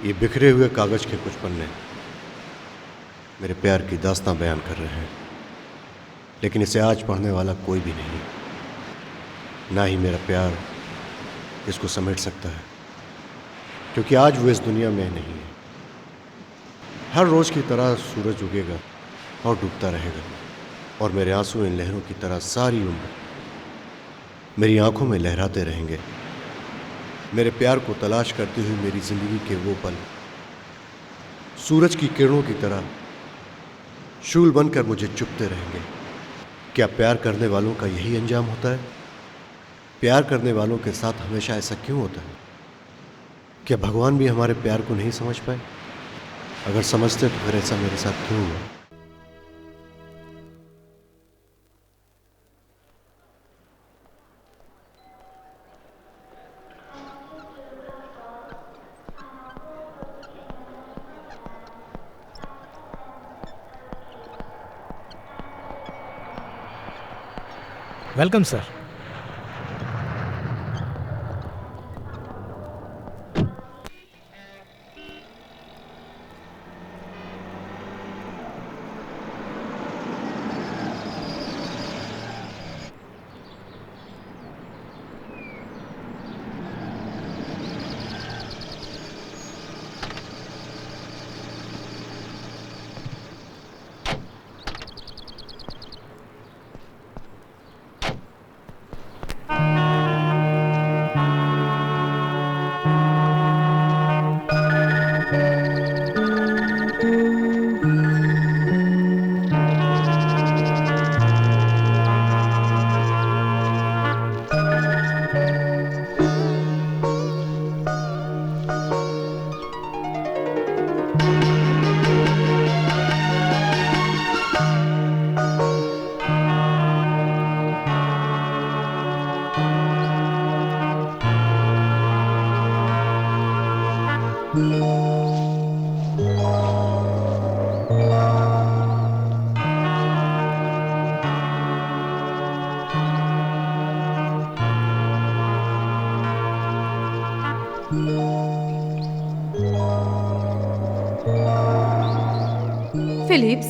ये बिखरे हुए कागज के कुछ पन्ने मेरे प्यार की दास्तां बयान कर रहे हैं, लेकिन इसे आज पढ़ने वाला कोई भी नहीं, ना ही मेरा प्यार इसको समेट सकता है, क्योंकि आज वो इस दुनिया में नहीं है। हर रोज की तरह सूरज उगेगा और डूबता रहेगा, और मेरे आंसू इन लहरों की तरह सारी उम्र मेरी आंखों में लहराते रहेंगे। मेरे प्यार को तलाश करती हुई मेरी जिंदगी के वो पल सूरज की किरणों की तरह शूल बनकर मुझे चुभते रहेंगे। क्या प्यार करने वालों का यही अंजाम होता है? प्यार करने वालों के साथ हमेशा ऐसा क्यों होता है? क्या भगवान भी हमारे प्यार को नहीं समझ पाए? अगर समझते तो फिर ऐसा मेरे साथ क्यों हुआ? Welcome sir. फिलिप्स,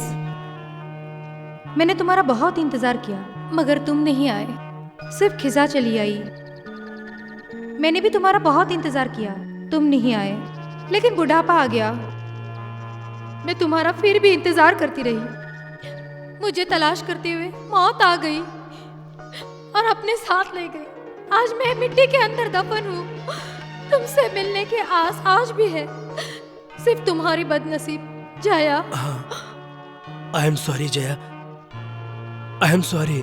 मैंने तुम्हारा बहुत इंतजार किया मगर तुम नहीं आए, सिर्फ खिजा चली आई। मैंने भी तुम्हारा बहुत इंतजार किया, तुम नहीं आए, लेकिन बुढ़ापा आ गया। मैं तुम्हारा फिर भी इंतजार करती रही। मुझे तलाश करते हुए मौत आ गई और अपने साथ ले गई। आज मैं मिट्टी के अंदर दफन हूँ। तुमसे मिलने की आस आज भी है, सिर्फ तुम्हारी बदनसीब Jaya. I am sorry Jaya, I am sorry.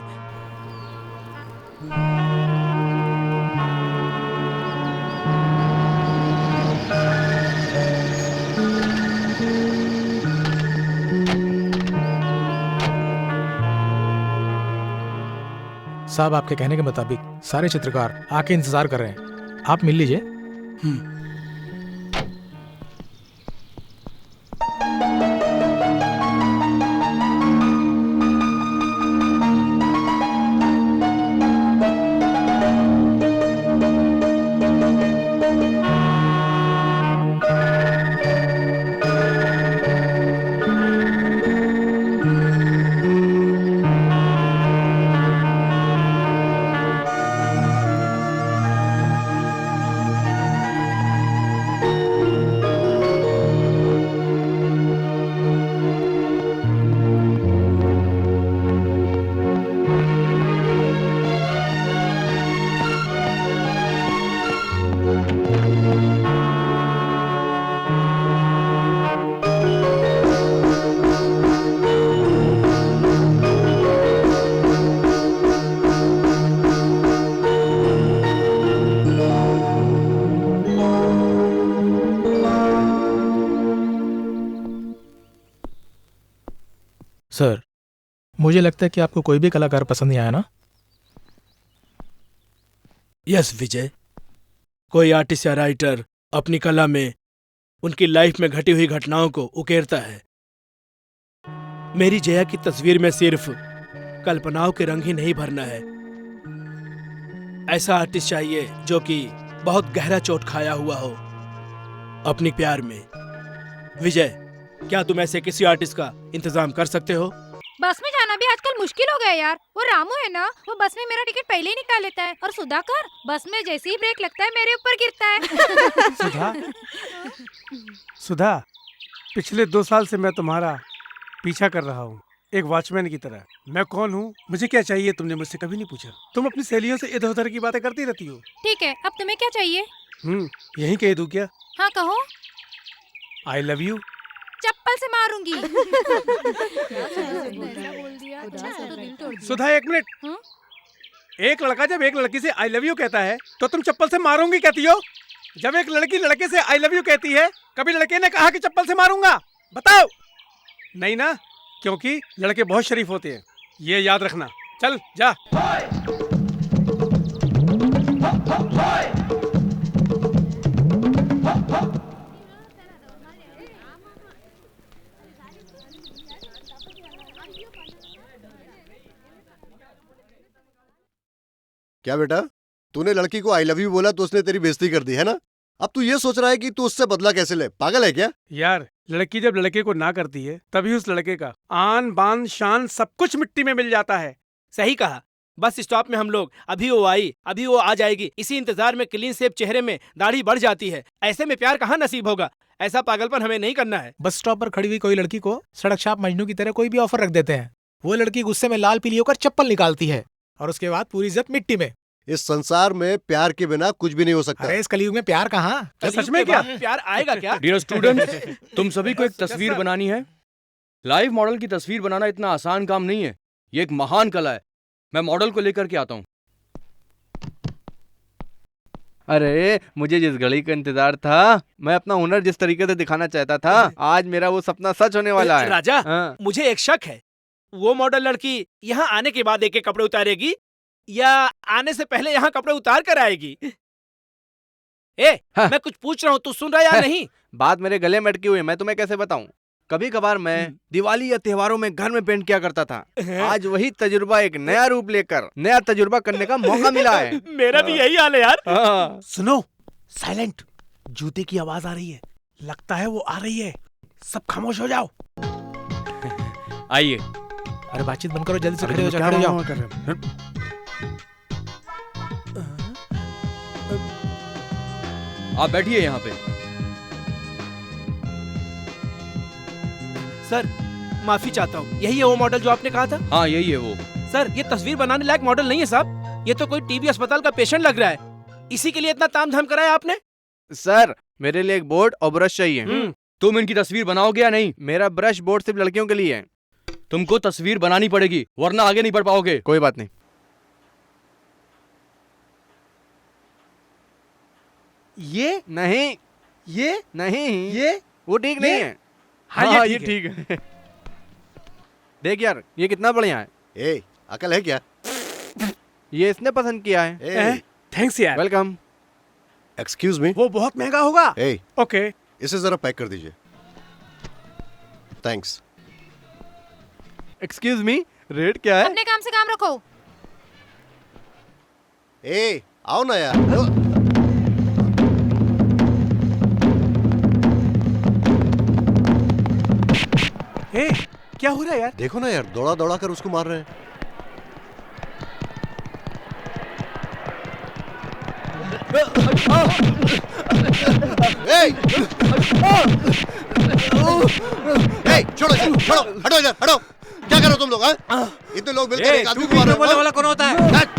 साहब, आपके कहने के मुताबिक सारे चित्रकार आके इंतजार कर रहे हैं, आप मिल लीजिए। सर, मुझे लगता है कि आपको कोई भी कलाकार पसंद नहीं आया ना? यस विजय, कोई आर्टिस्ट या राइटर अपनी कला में उनकी लाइफ में घटी हुई घटनाओं को उकेरता है। मेरी जया की तस्वीर में सिर्फ कल्पनाओं के रंग ही नहीं भरना है, ऐसा आर्टिस्ट चाहिए जो कि बहुत गहरा चोट खाया हुआ हो, अपनी प्यार में। विजय, क्या तुम ऐसे किसी आर्टिस्ट का इंतजाम कर सकते हो? बस में जाना भी आजकल मुश्किल हो गया यार। वो रामू है ना, वो बस में मेरा टिकट पहले ही निकाल लेता है, और सुधाकर बस में जैसे ही ब्रेक लगता है मेरे ऊपर गिरता है। सुधा, सुधा, पिछले 2 साल से मैं तुम्हारा पीछा कर रहा हूँ, एक वॉचमैन की तरह। मैं कौन हूँ, मुझे क्या चाहिए, तुमने मुझसे कभी नहीं पूछा। तुम अपनी सहेलियों से इधर उधर की बातें करती रहती हो। ठीक है, अब तुम्हें क्या चाहिए? यही कह दूँ क्या? हाँ कहो। I love you. चप्पल से मारूंगी। सुधा, 1 मिनट। एक लड़का जब एक लड़की से आई लव यू कहता है तो तुम चप्पल से मारूंगी कहती हो? जब एक लड़की लड़के से आई लव यू कहती है, कभी लड़के ने कहा कि चप्पल से मारूंगा? बताओ। नहीं ना, क्योंकि लड़के बहुत शरीफ होते हैं, ये याद रखना। चल जा। क्या बेटा, तूने लड़की को आई लव यू बोला तो उसने तेरी बेइज्जती कर दी है ना? अब तू ये सोच रहा है कि तू उससे बदला कैसे ले? पागल है क्या? यार, लड़की जब लड़के को ना करती है तभी उस लड़के का आन बान शान सब कुछ मिट्टी में मिल जाता है। सही कहा। बस स्टॉप में हम लोग अभी वो आई, अभी वो आ जाएगी, इसी इंतजार में क्लीन शेव चेहरे में दाढ़ी बढ़ जाती है। ऐसे में प्यार कहाँ नसीब होगा? ऐसा पागलपन हमें नहीं करना है। बस स्टॉप पर खड़ी हुई कोई लड़की को सड़क छाप मजनू की तरह कोई भी ऑफर रख देते हैं। वो लड़की गुस्से में लाल पीली होकर चप्पल निकालती है और उसके बाद पूरी इज्जत मिट्टी में। इस संसार में प्यार के बिना कुछ भी नहीं हो सकता। अरे इस कलयुग में प्यार कहाँ? सच में क्या प्यार आएगा क्या? डियर स्टूडेंट्स, तुम सभी को एक तस्वीर बनानी है। लाइव मॉडल की तस्वीर बनाना इतना आसान काम नहीं है, ये एक महान कला है। मैं मॉडल को लेकर के आता हूँ। अरे, मुझे जिस घड़ी का इंतजार था, मैं अपना हुनर जिस तरीके से दिखाना चाहता था, आज मेरा वो सपना सच होने वाला है। राजा, हाँ। मुझे एक शक है, वो मॉडल लड़की यहाँ आने के बाद एक कपड़े उतारेगी या आने से पहले यहाँ कपड़े उतार कर आएगी? हाँ। मैं कुछ पूछ रहा हूँ, तू सुन रहा है या नहीं? बात मेरे गले में अटकी हुई है, मैं तुम्हें कैसे बताऊं? कभी कभार मैं दिवाली या त्योहारों में घर में पेंट किया करता था। आज वही तजुर्बा एक नया रूप लेकर नया तजुर्बा करने का मौका मिला है। मेरा भी यही हाल है यार। हाँ। सुनो, साइलेंट। जूते की आवाज आ रही है, लगता है वो आ रही है। सब खामोश हो जाओ। आइए। अरे बातचीत बंद करो, जल्दी से खड़े हो जाओ, क्या खड़े हो जाओ। कर रहे हो? आप बैठिए यहाँ पे। सर, माफी चाहता हूँ, यही है वो मॉडल जो आपने कहा था? हाँ, यही है वो। सर, ये तस्वीर बनाने लायक मॉडल नहीं है साहब, ये तो कोई टीबी अस्पताल का पेशेंट लग रहा है। इसी के लिए इतना तामझाम कराया आपने? सर, मेरे लिए एक बोर्ड और ब्रश चाहिए। तुम इनकी तस्वीर बनाओगे या नहीं? मेरा ब्रश बोर्ड सिर्फ लड़कियों के लिए है। तुमको तस्वीर बनानी पड़ेगी, वरना आगे नहीं बढ़ पाओगे। कोई बात नहीं। ये नहीं, ये नहीं, ये वो ठीक नहीं है। हाँ, ये ठीक है। देख यार, ये कितना बढ़िया है। ए, अकल है क्या? ये इसने पसंद किया है। ए, थैंक्स यार। वेलकम। Excuse me. वो बहुत महंगा होगा। ए, ओके। इसे जरा पैक कर दीजिए। थैंक्स। एक्सक्यूज मी, रेट क्या है? अपने काम से काम रखो। ए, आओ ना यार। ए, क्या हो रहा है यार? देखो ना यार, दौड़ा दौड़ा कर उसको मार रहे हैं। छोड़ो छोड़ो, हटो इधर, हटो। क्या करो तुम लोग? इतने लोग मिलकर एक आदमी को मार रहे हो। बोलने वाला कौन होता है?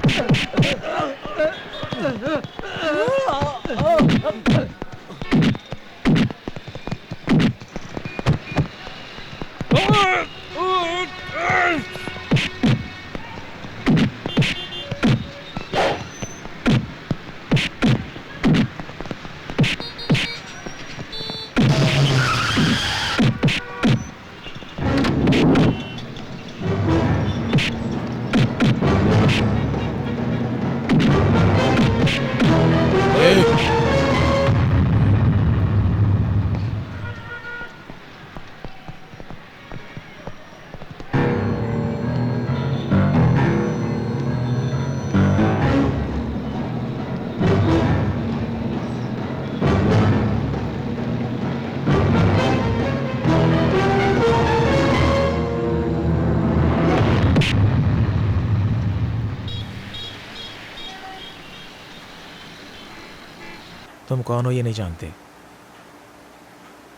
तुम कौन हो ये नहीं जानते।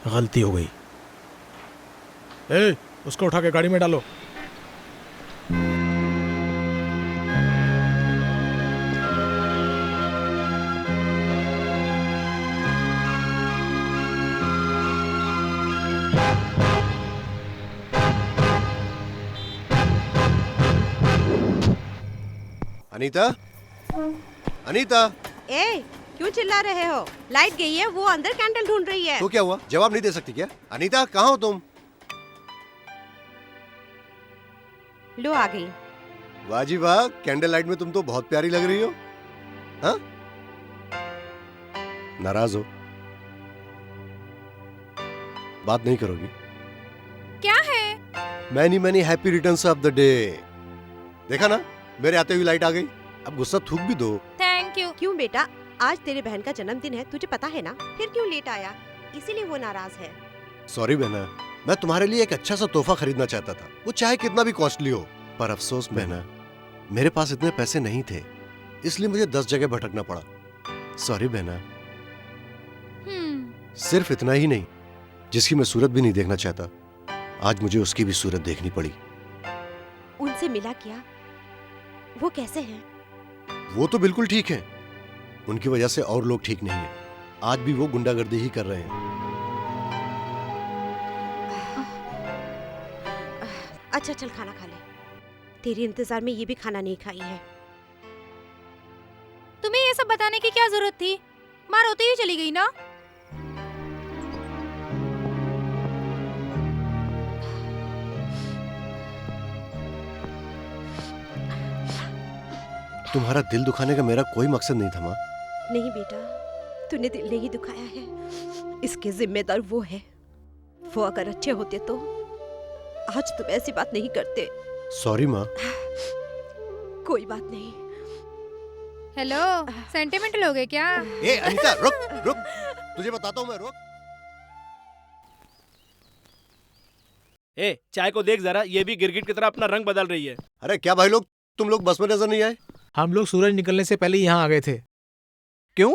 गलती हो गई। ए, उसको उठा के गाड़ी में डालो। अनीता, अनीता, ए, क्यों चिल्ला रहे हो? लाइट गई है, वो अंदर कैंडल ढूंढ रही है। तो क्या हुआ? जवाब नहीं दे सकती क्या? अनीता, कहाँ हो तुम? लो आ गई। वाह जी वाह, कैंडल लाइट में तुम तो बहुत प्यारी लग रही हो। हाँ? नाराज हो? बात नहीं करोगी? क्या है? Many many happy returns of the day. देखा ना, मेरे आते हुए लाइट आ गई। अब गुस्सा थूक भी दो। Thank you. क्यों बेटा, आज तेरे बहन का जन्मदिन है, तुझे पता है ना? फिर क्यों लेट आया? इसीलिए वो नाराज है। सॉरी बहना, मैं तुम्हारे लिए एक अच्छा सा तोहफा खरीदना चाहता था, वो चाहे कितना भी कॉस्टली हो। पर अफसोस बहना, मेरे पास इतने पैसे नहीं थे, इसलिए मुझे 10 जगह भटकना पड़ा। सॉरी बहना। सिर्फ इतना ही नहीं, जिसकी मैं सूरत भी नहीं देखना चाहता, आज मुझे उसकी भी सूरत देखनी पड़ी। उनसे मिला क्या? वो कैसे हैं? वो तो बिल्कुल ठीक है, उनकी वजह से और लोग ठीक नहीं है। आज भी वो गुंडागर्दी ही कर रहे हैं। अच्छा चल खाना खा ले। तेरे इंतजार में ये भी खाना नहीं खाई है। तुम्हें ये सब बताने की क्या जरूरत थी? माँ रोते ही चली गई ना। तुम्हारा दिल दुखाने का मेरा कोई मकसद नहीं था माँ। नहीं बेटा, तूने दिल नहीं दुखाया है, इसके जिम्मेदार वो है। वो अगर अच्छे होते तो आज तुम ऐसी बात नहीं करते। सॉरी माँ। कोई बात नहीं। हेलो, सेंटिमेंटल हो गए क्या? ए अनीता, रुक रुक, तुझे बताता हूँ मैं, रुक। ए, चाय को देख जरा, ये भी गिरगिट की तरह अपना रंग बदल रही है। अरे क्या भाई लोग, तुम लोग बस में नजर नहीं आए? हम लोग सूरज निकलने से पहले यहाँ आ गए थे। क्यों?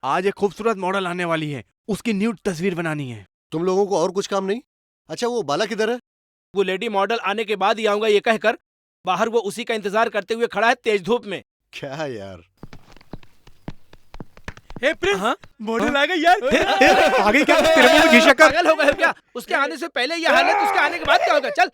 आज एक खूबसूरत मॉडल आने वाली है, उसकी न्यूड तस्वीर बनानी है। तुम लोगों को और कुछ काम नहीं? अच्छा वो बाला किधर है? वो लेडी मॉडल आने के बाद ही आऊंगा ये कहकर बाहर वो उसी का इंतजार करते हुए खड़ा है तेज धूप में। क्या यार? हे प्रिंस, हाँ? मॉडल आ गई यार। आ गई क्या? तेरे मुंह में घी शक्कर? पागल हो गए हो क्या? उसके आने से पहले ये हालत, उसके आने के बाद क्या होगा? चल।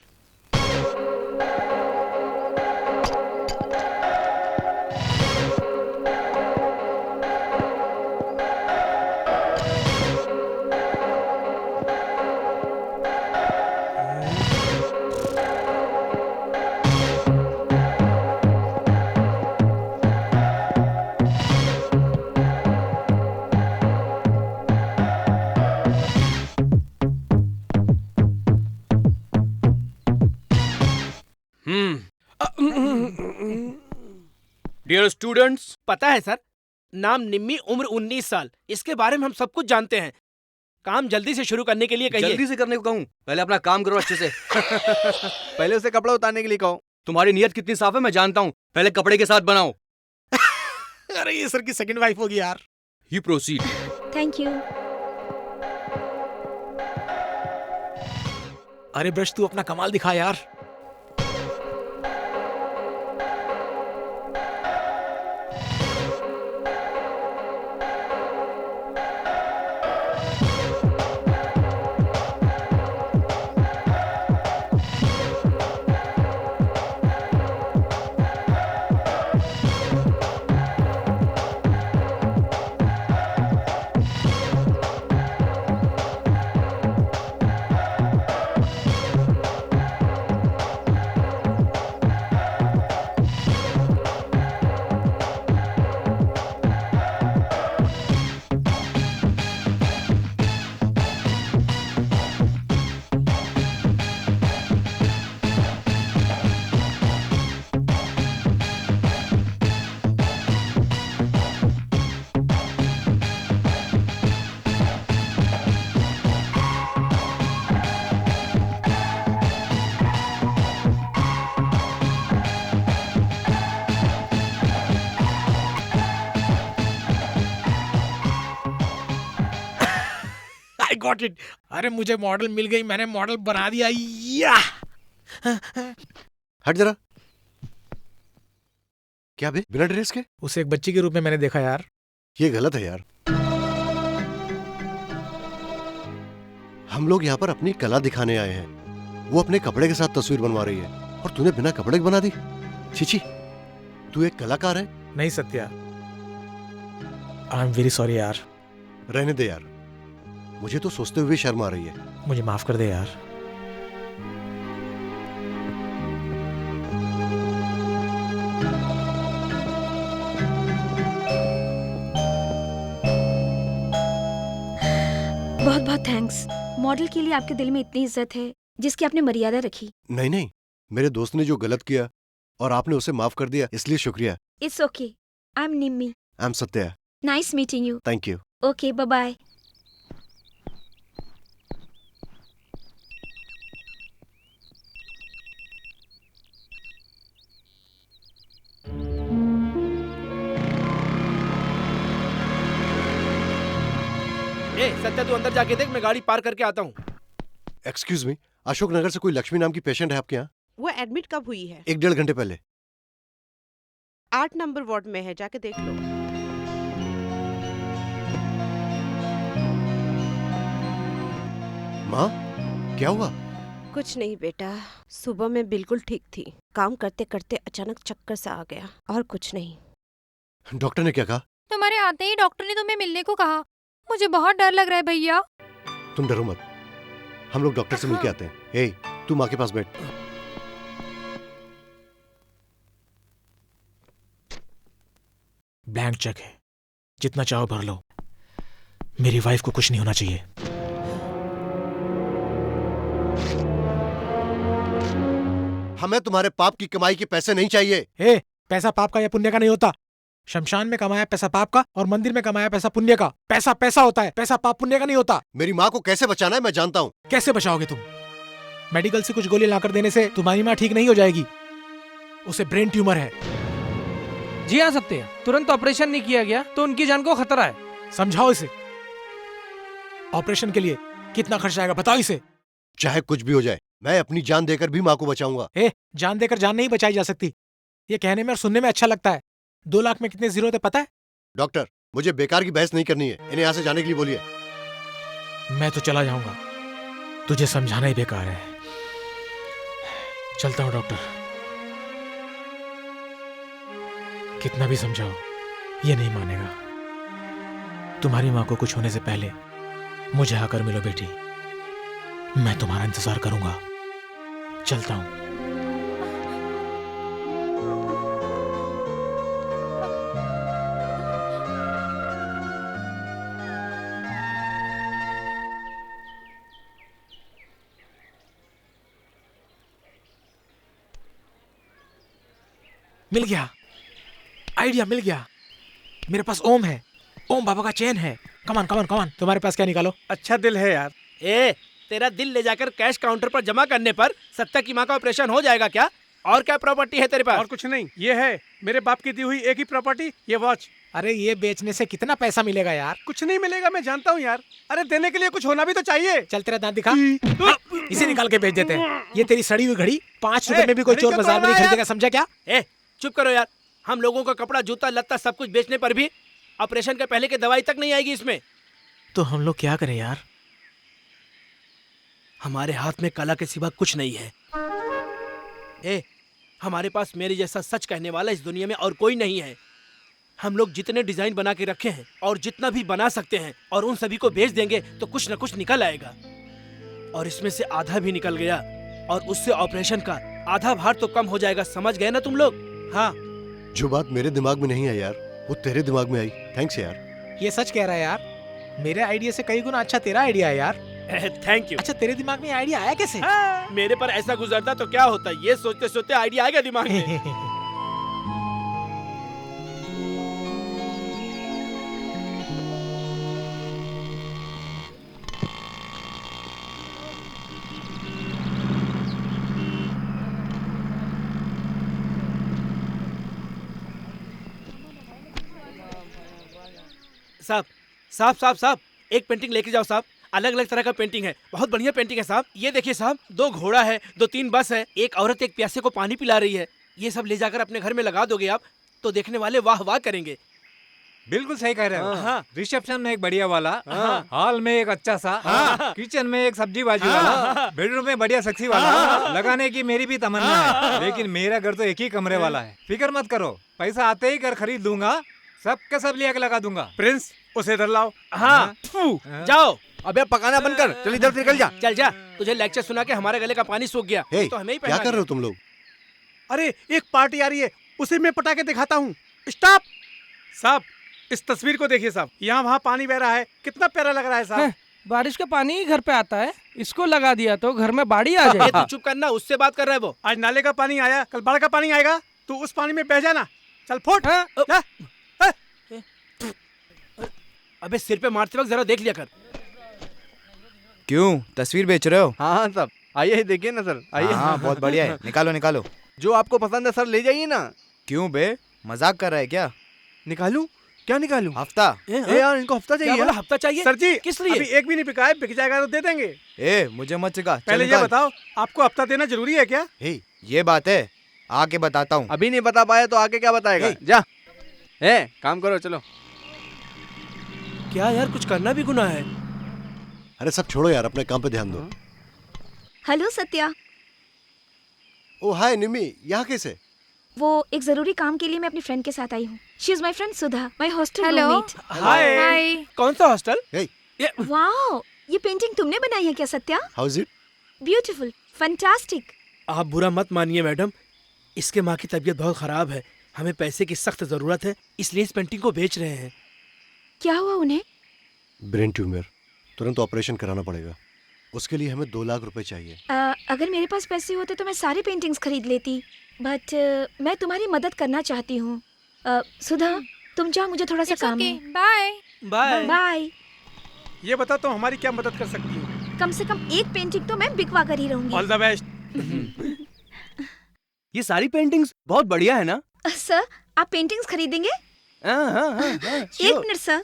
डियर स्टूडेंट्स, पता है सर, नाम निम्मी, उम्र 19 साल। इसके बारे में हम सब कुछ जानते हैं। काम जल्दी से शुरू करने के लिए कहिए। जल्दी से करने को कहूँ? पहले अपना काम करो अच्छे से। पहले उसे कपड़ा उतारने के लिए कहो। तुम्हारी नीयत कितनी साफ है मैं जानता हूँ, पहले कपड़े के साथ बनाओ। अरे ये सर की सेकंड वाइफ होगी यार। You proceed. Thank you. अरे ब्रश, तू अपना कमाल दिखा यार। I got it. अरे मुझे मॉडल मिल गई, मैंने मॉडल बना दिया। या हट जरा। क्या बे, बिना ड्रेस के? उसे एक बच्ची के रूप में मैंने देखा यार। ये गलत है यार। हम लोग यहाँ पर अपनी कला दिखाने आए हैं। वो अपने कपड़े के साथ तस्वीर बनवा रही है और तूने बिना कपड़े के बना दी। छी, तू एक कलाकार है। नहीं Satya, I am very sorry यार। रहने दे यार, मुझे तो सोचते हुए शर्म आ रही है। मुझे माफ कर दे यार। बहुत बहुत थैंक्स। मॉडल के लिए आपके दिल में इतनी इज्जत है जिसकी आपने मर्यादा रखी। नहीं नहीं, मेरे दोस्त ने जो गलत किया और आपने उसे माफ कर दिया, इसलिए शुक्रिया। It's okay. I am Nimmi. I am Satya. Nice meeting you. Thank you. Okay, bye bye. ए सत्या, तू अंदर जाके देख, मैं गाड़ी पार करके आता हूँ। एक्सक्यूज मी, अशोक नगर से कोई लक्ष्मी नाम की पेशेंट है आपके यहाँ? वो एडमिट कब हुई है? 1-1.5 घंटे पहले। 8 नंबर वार्ड में है, जाके देख लो। माँ, क्या हुआ? कुछ नहीं बेटा, सुबह में बिल्कुल ठीक थी। काम करते करते अचानक चक्कर सा आ गया, और कुछ नहीं। डॉक्टर ने क्या कहा? तुम्हारे आते ही डॉक्टर ने तुम्हें मिलने को कहा। मुझे बहुत डर लग रहा है भैया। तुम डरो मत, हम लोग डॉक्टर से मिलके आते हैं। हे, तू माँ के पास बैठ। ब्लैंक चेक है, जितना चाहो भर लो। मेरी वाइफ को कुछ नहीं होना चाहिए। हमें तुम्हारे पाप की कमाई के पैसे नहीं चाहिए। ए, पैसा पाप का या पुण्य का नहीं होता। शमशान में कमाया पैसा पाप का और मंदिर में कमाया पैसा पुण्य का। पैसा पैसा होता है, पैसा पाप पुण्य का नहीं होता। मेरी माँ को कैसे बचाना है मैं जानता हूँ। कैसे बचाओगे तुम? मेडिकल से कुछ गोली लाकर देने से तुम्हारी माँ ठीक नहीं हो जाएगी। उसे ब्रेन ट्यूमर है। जी हाँ सत्य, तुरंत ऑपरेशन नहीं किया गया तो उनकी जान को खतरा है। समझाओ इसे। ऑपरेशन के लिए कितना खर्च आएगा बताओ इसे। चाहे कुछ भी हो जाए, मैं अपनी जान देकर भी माँ को बचाऊंगा। ए, जान देकर जान नहीं बचाई जा सकती। ये कहने में और सुनने में अच्छा लगता है। 2 लाख में कितनी जीरो होते पता है? डॉक्टर, मुझे बेकार की बहस नहीं करनी है। इन्हें यहाँ से जाने के लिए बोलिए। मैं तो चला जाऊंगा, तुझे समझाना ही बेकार है। चलता हूँ डॉक्टर। कितना भी समझाओ ये नहीं मानेगा। तुम्हारी माँ को कुछ होने से पहले मुझे आकर मिलो बेटी। मैं तुम्हारा इंतजार करूंगा। चलता हूं। मिल गया, आइडिया मिल गया। मेरे पास ओम है, ओम बाबा का चेन है। कमान कमान कमान, तुम्हारे पास क्या निकालो? अच्छा दिल है यार। ए, तेरा दिल ले जाकर कैश काउंटर पर जमा करने पर सत्या की माँ का ऑपरेशन हो जाएगा क्या? और क्या प्रॉपर्टी है तेरे पास? और कुछ नहीं, ये है मेरे बाप की दी हुई एक ही प्रॉपर्टी, ये वॉच। अरे ये बेचने से कितना पैसा मिलेगा यार? कुछ नहीं मिलेगा, मैं जानता हूँ यार। अरे देने के लिए कुछ होना भी तो चाहिए। चल तेरा दांत दिखा। इसे निकाल के बेच देते हैं। ये तेरी सड़ी हुई घड़ी 5 रुपए में भी कोई घड़ी चोर क्यों बाजार में नहीं तोड़ रहा है खरीदेगा, समझा क्या? ए, चुप करो यार। हम लोगों का कपड़ा, जूता, लत्ता सब कुछ बेचने पर भी ऑपरेशन के पहले की दवाई तक नहीं आएगी इसमें। तो हम लोग क्या करें यार? हमारे हाथ में कला के सिवा कुछ नहीं है। ए, हमारे पास मेरे जैसा सच कहने वाला इस दुनिया में और कोई नहीं है। हम लोग जितने डिजाइन बना के रखे हैं और जितना भी बना सकते हैं और उन सभी को बेच देंगे तो कुछ न कुछ निकल आएगा। और इसमें से आधा भी निकल गया और उससे ऑपरेशन का आधा भार तो कम हो जाएगा। समझ गए ना तुम लोग? हाँ। जो बात मेरे दिमाग में नहीं है यार, वो तेरे दिमाग में आई। थैंक्स यार। ये सच कह रहा है यार। मेरे आइडिया से कई गुना अच्छा तेरा आइडिया है यार। Thank you. अच्छा तेरे दिमाग में आइडिया आया कैसे? मेरे पर ऐसा गुजरता तो क्या होता, ये सोचते सोचते आइडिया आएगा दिमाग में। साहब साहब साहब साहब, एक पेंटिंग लेके जाओ साहब। अलग अलग तरह का पेंटिंग है, बहुत बढ़िया पेंटिंग है साहब। ये देखिए साहब, 2 घोड़ा है, 2-3 बस है, एक औरत एक प्यासे को पानी पिला रही है। ये सब ले जाकर अपने घर में लगा दोगे आप तो देखने वाले वाह वाह करेंगे। बिल्कुल सही कह रहे हो। हाँ। रिसेप्शन में एक बढ़िया वाला, हाँ। हॉल में एक अच्छा सा, हाँ। किचन में एक सब्जी भाजी वाला, बेडरूम में बढ़िया सेक्सी वाला लगाने की मेरी भी तमन्ना है, लेकिन मेरा घर तो एक ही कमरे वाला है। फिक्र मत करो, पैसा आते ही घर खरीद लूंगा, सबके सब लिया के लगा दूंगा। प्रिंस उसे इधर लाओ। हाँ, जाओ। अबे पकाना बंद कर, चल इधर से निकल जा। चल जा, तुझे लेक्चर सुना के हमारे गले का पानी सूख गया। हे, तो हमें ही क्या पहना कर रहे हो तुम लोग? अरे एक पार्टी आ रही है, उसे मैं पटा के दिखाता हूँ। स्टॉप साहब, इस तस्वीर को देखिए साहब, यहाँ वहाँ पानी बह रहा है, कितना प्यारा लग रहा है साहब। बारिश का पानी ही घर पे आता है, इसको लगा दिया तो घर में बाढ़ आ ये जाए। तू चुप करना, उससे बात कर रहा है वो। आज नाले का पानी आया, कल बाढ़ का पानी आएगा, तू उस पानी में बह जाना। चल फुट। जा। अबे सिर पे मारते वक्त जरा देख लिया कर। क्यों, तस्वीर बेच रहे हो? हाँ सब आइए देखिए ना सर, आइए। हाँ बहुत बढ़िया है, निकालो निकालो। जो आपको पसंद है सर ले जाइए ना। क्यों बे, मजाक कर रहा है क्या? निकालूं? क्या निकालूं? हफ्ता। यार इनको हफ्ता क्या चाहिए। बोला, हफ्ता चाहिए? सर जी किस लिए? अभी एक भी नहीं बिका है, बिक जाएगा तो दे देंगे। ए मुझे मत सिखा, चल पहले ये निकाल। बताओ, आपको हफ्ता देना जरूरी है क्या? हे, ये बात है, आके बताता हूँ। अभी नहीं बता पाया तो आगे क्या बताएगा? जा काम करो, चलो। क्या यार, कुछ करना भी गुनाह है। अरे सब छोड़ो यार, अपने काम पे ध्यान दो। हेलो सत्या। ओ हाय निमी, यहाँ कैसे? वो एक जरूरी काम के लिए मैं अपनी फ्रेंड के साथ आई हूँ। She is my friend Sudha, my hostel hello. Roommate. Hi. Hi. कौन सा हॉस्टल? हे, वाओ, ये पेंटिंग तुमने बनाई है क्या Satya? How is it? Beautiful, fantastic. आप बुरा मत मानिए मैडम, इसके माँ की तबीयत बहुत खराब है, हमें पैसे की सख्त जरूरत है, इसलिए इस पेंटिंग को बेच रहे हैं। क्या हुआ उन्हें? ब्रेन ट्यूमर, तुरंत ऑपरेशन कराना पड़ेगा। उसके लिए हमें 2 लाख रुपए चाहिए। अगर मेरे पास पैसे होते तो मैं सारी पेंटिंग्स खरीद लेती, बट मैं तुम्हारी मदद करना चाहती हूँ। सुधा, तुम जाओ, मुझे थोड़ा सा काम है। बाय। बाय। बाय। ये बता तुम हमारी क्या मदद कर सकती हो? कम से कम एक पेंटिंग तो मैं बिकवा कर ही रहूंगी। All the best. ये सारी पेंटिंग्स बहुत बढ़िया है ना? सर, आप पेंटिंग्स खरीदेंगे? एक मिनट सर।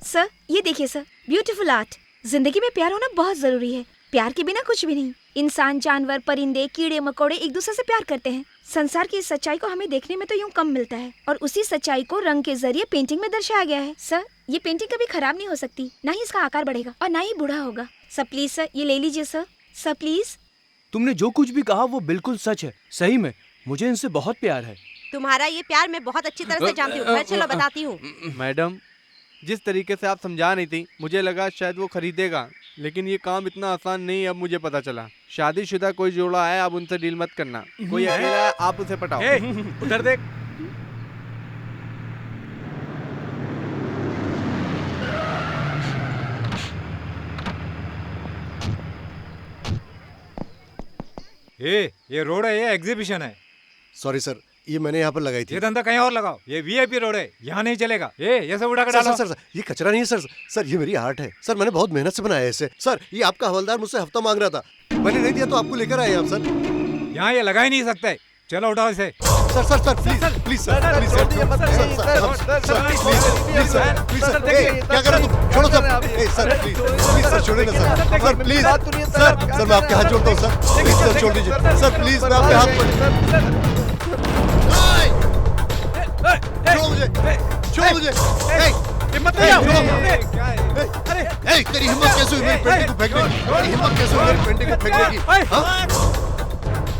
सर, ये देखिए सर, ब्यूटीफुल आर्ट। जिंदगी में प्यार होना बहुत जरूरी है। प्यार के बिना कुछ भी नहीं। इंसान, जानवर, परिंदे, कीड़े मकोड़े एक दूसरे से प्यार करते हैं। संसार की इस सच्चाई को हमें देखने में तो यूं कम मिलता है, और उसी सच्चाई को रंग के जरिए पेंटिंग में दर्शाया गया है। सर, ये पेंटिंग कभी खराब नहीं हो सकती, ना ही इसका आकार बढ़ेगा और ना ही बूढ़ा होगा। सर प्लीज सर, ये ले लीजिए सर। Sir please. तुमने जो कुछ भी कहा वो बिल्कुल सच है। सही में मुझे इनसे बहुत प्यार है। तुम्हारा ये प्यार मैं बहुत अच्छी तरह से जानती हूँ। घर चलो, बताती हूँ। मैडम, जिस तरीके से आप समझा रही थी मुझे लगा शायद वो खरीदेगा, लेकिन ये काम इतना आसान नहीं। अब मुझे पता चला शादीशुदा कोई जोड़ा है, आप उनसे डील मत करना। कोई अकेला है, आप उसे पटाओ। हे, उधर देख। ये रोड है, ये एग्जीबिशन है। सॉरी सर, ये मैंने यहाँ पर लगाई थी। ये धंधा कहीं और लगाओ, ये वीआईपी रोड है, यहाँ नहीं चलेगा। ये सब उड़ा कर सर, डालो। सर, सर, ये कचरा नहीं है सर। सर ये मेरी आर्ट है सर, मैंने बहुत मेहनत से बनाया है इसे। सर ये आपका हवलदार मुझसे हफ्ता मांग रहा था, मैंने नहीं दिया तो आपको लेकर आए आप सर। यहाँ ये लगा ही नहीं सकते। चलो उठाओ इसे। Sir sir sir please please sir please sir क्या कर रहे हो तुम? छोड़ो sir. Sir please please sir छोड़िए ना sir. Sir please sir, sir मैं आपके हाथ जोड़ता हूँ सर, प्लीज सर छोड़ दीजिए सर, प्लीज मैं आपके हाथ छोड़ो मुझे, छोड़ो मुझे। हिम्मत नहीं आओ। तेरी हिम्मत कैसे हुई मेरी पेंटिंग को फेंकने की? तेरी हिम्मत कैसे हुई मेरी पेंटिंग को फेंकने की?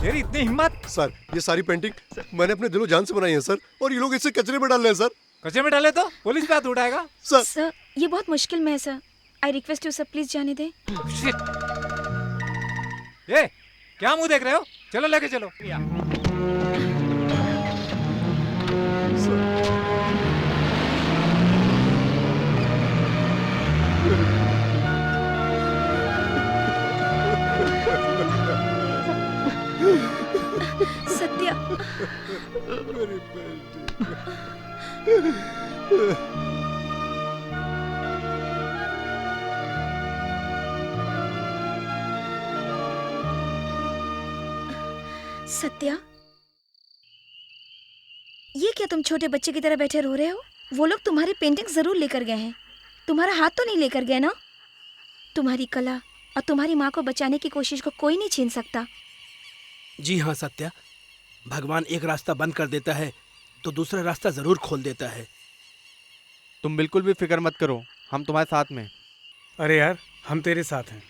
तेरी इतनी हिम्मत? सर ये सारी पेंटिंग मैंने अपने दिलो जान से बनाई है सर, और ये लोग इसे कचरे में डाल रहे हैं सर। कचरे में डाले तो पुलिस पे हाथ उठाएगा। सर ये बहुत मुश्किल में है sir. I request you sir, please जाने दे। ए, क्या मुंह देख रहे हो? चलो लेके चलो। सत्या, सत्या, ये क्या तुम छोटे बच्चे की तरह बैठे रो रहे हो? वो लोग तुम्हारी पेंटिंग जरूर लेकर गए हैं, तुम्हारा हाथ तो नहीं लेकर गया ना? तुम्हारी कला और तुम्हारी माँ को बचाने की कोशिश को कोई नहीं छीन सकता। जी हाँ सत्या, भगवान एक रास्ता बंद कर देता है तो दूसरा रास्ता जरूर खोल देता है। तुम बिल्कुल भी फिक्र मत करो, हम तुम्हारे साथ में। अरे यार, हम तेरे साथ हैं।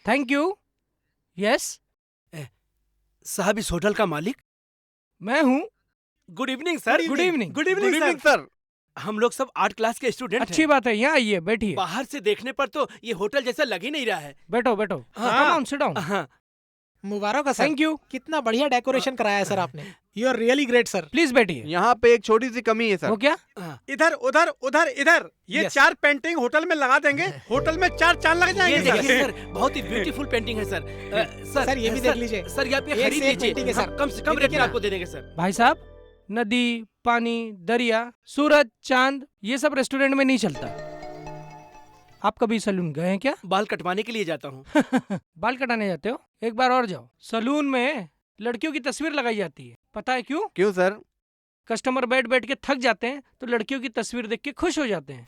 Thank you. यस, साहब इस होटल का मालिक? मैं हूँ। Good evening sir. Good evening. Good evening sir. हम लोग सब आर्ट क्लास के स्टूडेंट हैं। अच्छी बात है, यहाँ आइए, बैठिए। बाहर से देखने पर तो ये होटल जैसा लग ही नहीं रहा है। बैठो बैठो। हाँ। Sit down. हाँ। मुबारक है सर। Thank you. कितना बढ़िया डेकोरेशन कराया है सर आपने। You are really great sir. Please बैठिए। यहाँ पे एक छोटी सी कमी है सर। वो क्या? इधर उधर उधर इधर, ये Yes. 4 पेंटिंग होटल में लगा देंगे, होटल में 4 चांद लग ये जाएंगे देखिए सर। सर, बहुत ही ब्यूटीफुल पेंटिंग है सर। सर, ये भी देख लीजिए। सर, ये आप ये एक खरीद से एक लीजिए। painting है, सर। हम कम से कम ये रेट देखिए में ना। आपको दे देंगे सर। भाई साहब, नदी, पानी, दरिया, सूरज, चांद, ये सब रेस्टोरेंट में नहीं चलता। आप कभी सलून गए हैं क्या? बाल कटवाने के लिए जाता हूँ। बाल कटाने जाते हो? एक बार और जाओ। सलून में लड़कियों की तस्वीर लगाई जाती है। पता है क्यों? क्यों सर? कस्टमर बैठ बैठ के थक जाते हैं तो लड़कियों की तस्वीर देख के खुश हो जाते हैं।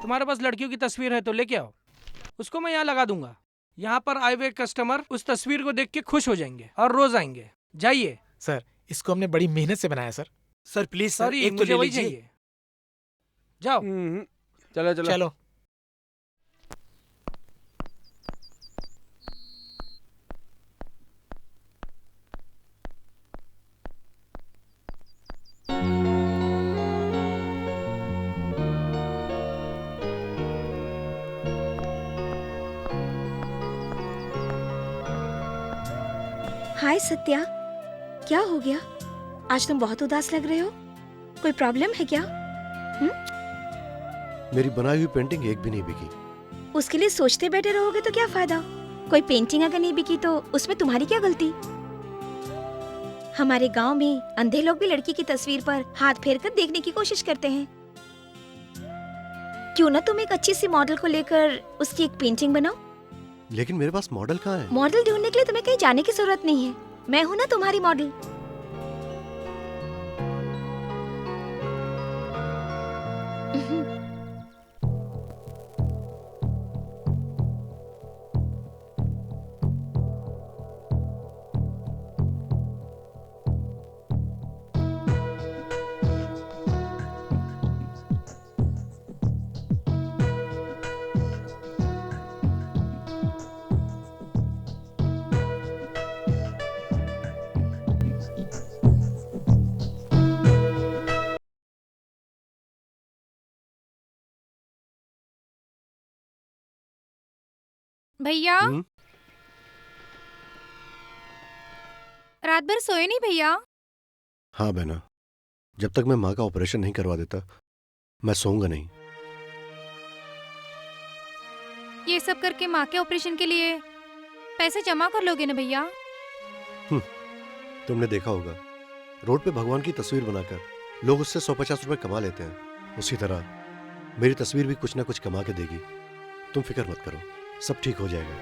तुम्हारे पास लड़कियों की तस्वीर है तो लेके आओ, उसको मैं यहाँ लगा दूंगा। यहाँ पर आए हुए कस्टमर उस तस्वीर को देख के खुश हो जाएंगे और रोज आएंगे। जाइए। सर, इसको हमने बड़ी मेहनत से बनाया sir. Sir please sir, sorry, एक तो मुझे ले वही लीजिए। चाहिए। जाओ। चलो चलो। चलो। हाय सत्या, क्या हो गया? आज तुम बहुत उदास लग रहे हो। कोई प्रॉब्लम है क्या? मेरी बनाई हुई पेंटिंग एक भी नहीं बिकी। उसके लिए सोचते बैठे रहोगे तो क्या फायदा? कोई पेंटिंग अगर नहीं बिकी तो उसमें तुम्हारी क्या गलती? हमारे गांव में अंधे लोग भी लड़की की तस्वीर पर हाथ फेर कर देखने की कोशिश करते हैं। क्यों ना तुम एक अच्छी सी मॉडल को लेकर उसकी एक पेंटिंग बनाओ। लेकिन मेरे पास मॉडल कहाँ है? मॉडल ढूंढने के लिए तुम्हें कहीं जाने की जरूरत नहीं है। मैं हूं ना तुम्हारी मॉडल। भैया, हम्म? रात भर सोए नहीं भैया? हाँ बहना, जब तक मैं माँ का ऑपरेशन नहीं करवा देता मैं सोऊंगा नहीं। ये सब करके माँ के ऑपरेशन के लिए पैसे जमा कर लोगे ना भैया? तुमने देखा होगा, रोड पे भगवान की तस्वीर बनाकर लोग उससे 150 रुपए कमा लेते हैं। उसी तरह मेरी तस्वीर भी कुछ ना कुछ कमा के देगी। तुम फिक्र मत करो, सब ठीक हो जाएगा।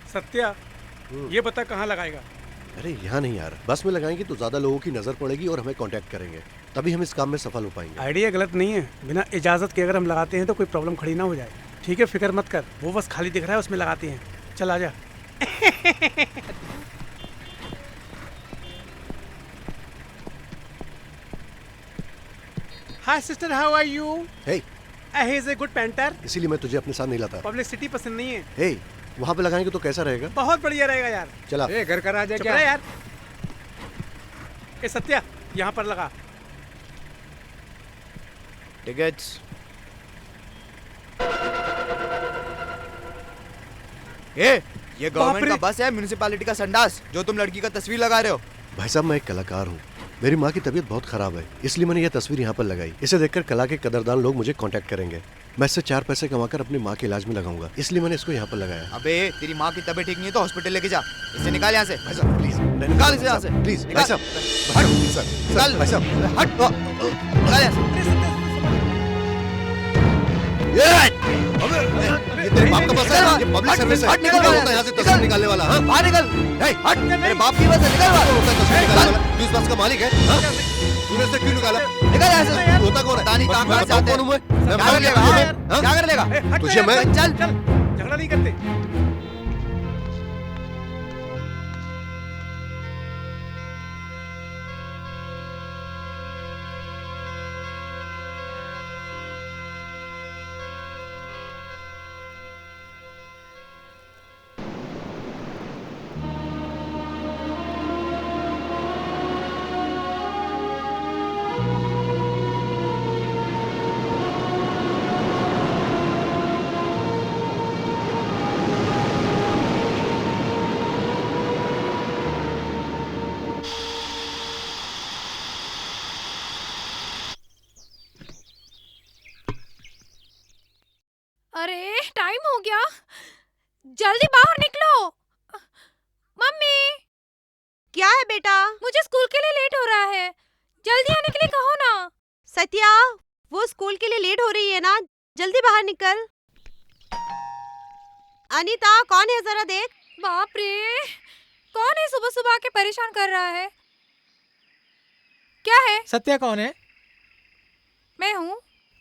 सत्या, ये बता कहाँ लगाएगा? अरे यहाँ नहीं यार, बस में लगाएंगे तो ज्यादा लोगों की नजर पड़ेगी और हमें कांटेक्ट करेंगे, तभी हम इस काम में सफल हो पाएंगे। आइडिया गलत नहीं है, बिना इजाजत के अगर हम लगाते हैं तो कोई प्रॉब्लम खड़ी ना हो जाए। ठीक है, फिक्र मत कर, वो बस खाली दिख रहा है उसमें लगाते हैं। चल आजा। Hi sister, how are you? Hey, he is a good painter. इसीलिए मैं तुझे अपने साथ नहीं लाता। पब्लिसिटी पसंद नहीं है। हे, वहाँ पे लगाएंगे तो कैसा रहेगा? बहुत बढ़िया रहेगा यार। चला। ए, घर का राजा चुप क्या? रहे यार। ए सत्या, यहाँ पर लगा। टिकट्स। ये गवर्नमेंट का बस है, म्युनिसिपैलिटी का संडास, जो तुम लड़की का तस्वीर लगा रहे हो। भाई साहब, मैं एक कलाकार हूँ, मेरी माँ की तबीयत बहुत खराब है, इसलिए मैंने यह तस्वीर यहाँ पर लगाई। इसे देखकर कला के कदरदान लोग मुझे कांटेक्ट करेंगे। मैं इससे 4 पैसे कमाकर अपनी माँ के इलाज में लगाऊंगा, इसलिए मैंने इसको यहाँ पर लगाया। अबे तेरी माँ की तबीयत ठीक नहीं है तो हॉस्पिटल लेके जा। इसे निकाल यहाँ से। भाई साहब प्लीज, निकाल इसे यहाँ से। प्लीज भाई निकाल। साहब, हट सर, निकाल। भाई साहब हट। निकाल यहाँ से। ये तेरे बाप का बस है? ये पब्लिक सर्विस है। हट, निकल क्या बाहर। होता है यहाँ से तस्वीर निकालने वाला? हाँ? बाहर निकल। हट, मेरे बाप की बस है, निकल बाहर। होता है तस्वीर निकालने वाला? तू इस बस का मालिक है? हाँ? तूने इसे क्यों निकाला? निकल यहाँ से। तू होता कौन है? पता नहीं कहाँ मैं से बताऊँ आते कौन हूँ मैं? मैं क्या कर बताऊँ लेगा? कौन हूँ हाँ? मैं? हाँ? क्या कर लेगा? तुझे मैं चल चल झगड़ा नहीं करते। अरे टाइम हो गया, जल्दी बाहर निकलो। मम्मी, क्या है बेटा? मुझे स्कूल के लिए लेट हो रहा है, जल्दी आने के लिए कहो ना। सत्या, वो स्कूल के लिए लेट हो रही है ना, जल्दी बाहर निकल। अनीता, कौन है जरा देख। बाप रे, कौन है सुबह सुबह आके परेशान कर रहा है? क्या है? सत्या कौन है? मैं हूँ।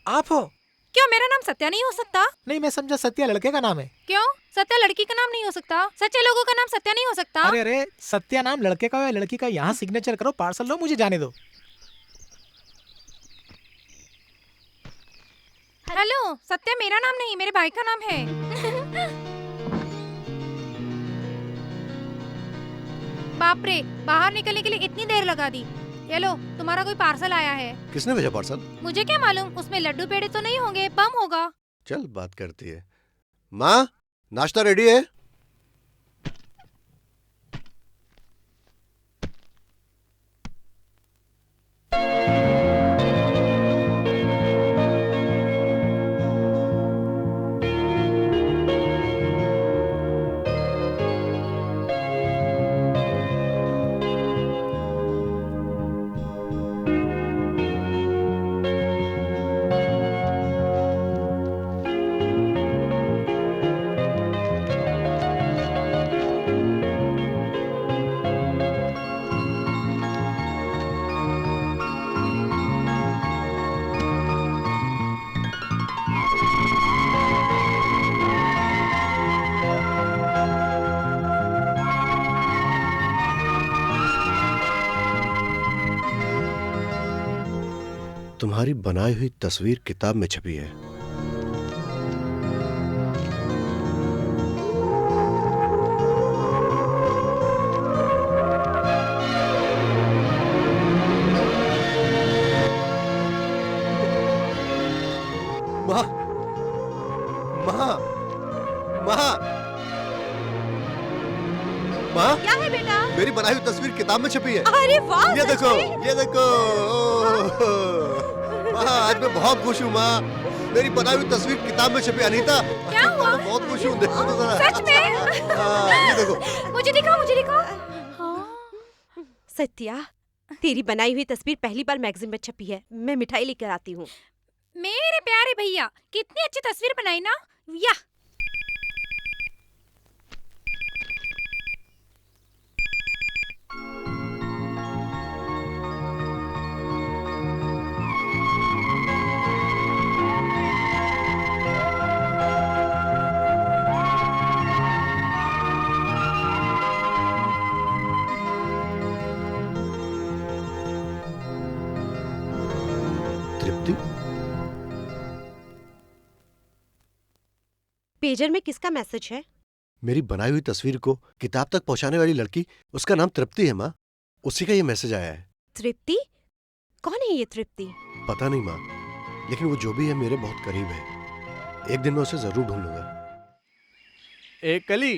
आप हो? क्यों, मेरा नाम सत्या नहीं हो सकता? नहीं, मैं समझा सत्या लड़के का नाम है। क्यों, सत्या लड़की का नाम नहीं हो सकता? सच्चे लोगों का नाम सत्या नहीं हो सकता? अरे अरे, सत्या नाम लड़के का हो या लड़की का, यहाँ सिग्नेचर करो, पार्सल लो, मुझे जाने दो। हेलो, सत्या मेरा नाम नहीं, मेरे भाई का नाम है। बाप रे, बाहर निकलने के लिए इतनी देर लगा दी। ये लो, तुम्हारा कोई पार्सल आया है। किसने भेजा पार्सल? मुझे क्या मालूम, उसमें लड्डू पेड़े तो नहीं होंगे, बम होगा। चल बात करती है। माँ, नाश्ता रेडी है? तुम्हारी बनाई हुई तस्वीर किताब में छपी है। माँ, माँ, माँ, माँ, क्या है बेटा? मेरी बनाई हुई तस्वीर किताब में छपी है। अरे वाह, ये सच देखो, में? ये देखो। माँ, आज मैं बहुत खुश हूँ माँ, मेरी बनाई हुई तस्वीर किताब में छपी। अनीता, क्या हुआ? मैं बहुत खुश हूँ, देखो तो जरा। सच में? हाँ, ये देखो। मुझे दिखाओ, मुझे दिखाओ। सत्या, तेरी बनाई हुई तस्वीर पहली बार मैगजीन में छपी है। मैं मिठाई लेकर आती हूँ। मेरे प्यारे भैया, कितनी अच्छी तस्वीर बनाई ना। या तृप्ति, पेजर में किसका मैसेज है? मेरी बनाई हुई तस्वीर को किताब तक पहुंचाने वाली लड़की, उसका नाम तृप्ति है माँ। उसी का ये मैसेज आया है। तृप्ति? कौन है ये तृप्ति? पता नहीं माँ, लेकिन वो जो भी है मेरे बहुत करीब है। एक दिन मैं उसे जरूर ढूंढ लूंगा। एक कली,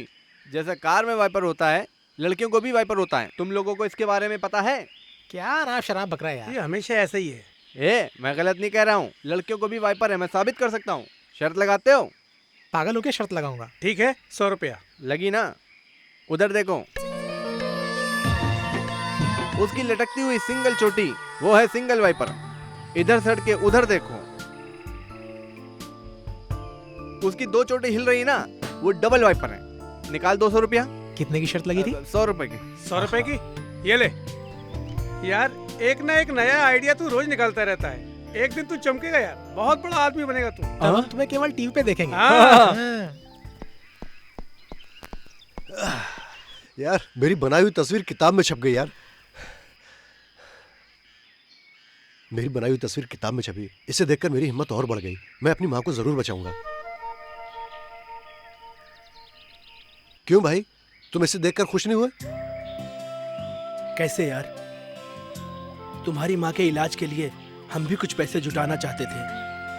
जैसा कार में वाइपर होता है, लड़कियों को भी वाइपर होता है। तुम लोगों को इसके बारे में पता है? क्या नाम शराब बकरा है यार। ये हमेशा ऐसा ही है। मैं गलत नहीं कह रहा हूँ, लड़कियों को भी वाइपर है, मैं साबित कर सकता हूँ। शर्त लगाते हो? पागल होके शर्त लगाऊंगा। ठीक है, 100 रुपया। लगी ना? उधर देखो, उसकी लटकती हुई सिंगल चोटी, वो है सिंगल वाइपर। इधर सड़ के उधर देखो, उसकी 2 चोटी हिल रही है ना, वो डबल वाइपर है। निकाल 200 रुपया। कितने की शर्त लगी थी? 100 रुपए की। 100 रुपए की? ये ले यार, एक ना एक नया आइडिया तू रोज निकालता रहता है। एक दिन तू चमकेगा यार, बहुत बड़ा आदमी बनेगा तू। तब हम तुम्हें केवल टीवी पे देखेंगे। यार मेरी बनाई हुई तस्वीर किताब में छप गई यार। मेरी बनाई हुई तस्वीर किताब में छपी, इसे देखकर मेरी हिम्मत और बढ़ गई। मैं अपनी मां को जरूर बचाऊंगा। क्यों भाई, तुम इसे देखकर खुश नहीं हुए? कैसे यार, तुम्हारी माँ के इलाज के लिए हम भी कुछ पैसे जुटाना चाहते थे।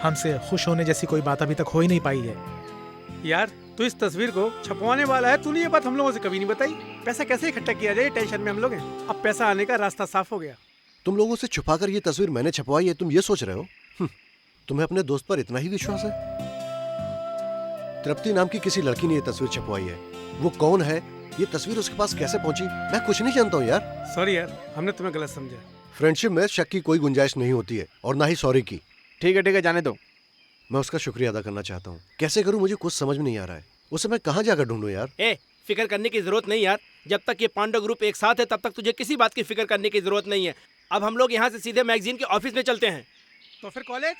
हमसे खुश होने जैसी कोई बात अभी तक हो ही नहीं पाई है। यार तू इस तस्वीर को छपवाने वाला है, तूने ये बात हम लोगों से कभी नहीं बताई। पैसा कैसे इकट्ठा किया जाए, टेंशन में हम लोग हैं। अब पैसा आने का रास्ता साफ हो गया। तुम लोगों से छुपाकर ये तस्वीर मैंने छपवाई है, तुम ये सोच रहे हो? तुम्हें अपने दोस्त पर इतना ही विश्वास है? तृप्ति नाम की किसी लड़की ने ये तस्वीर छपवाई है। वो कौन है, ये तस्वीर उसके पास कैसे पहुंची, मैं कुछ नहीं जानता हूँ यार। सॉरी यार, हमने तुम्हें गलत समझा। फ्रेंडशिप में शक की कोई गुंजाइश नहीं होती है, और ना ही सॉरी की। ठीक है, जाने दो। मैं उसका शुक्रिया अदा करना चाहता हूँ। कैसे करूँ मुझे कुछ समझ में नहीं आ रहा है। उसे मैं कहाँ जाकर ढूंढूं यार? फिक्र करने की जरूरत नहीं यार। जब तक ये पांडव ग्रुप एक साथ है तब तक तुझे किसी बात की फिक्र करने की जरूरत नहीं है। अब हम लोग यहाँ से सीधे मैगजीन के ऑफिस में चलते हैं। तो फिर college?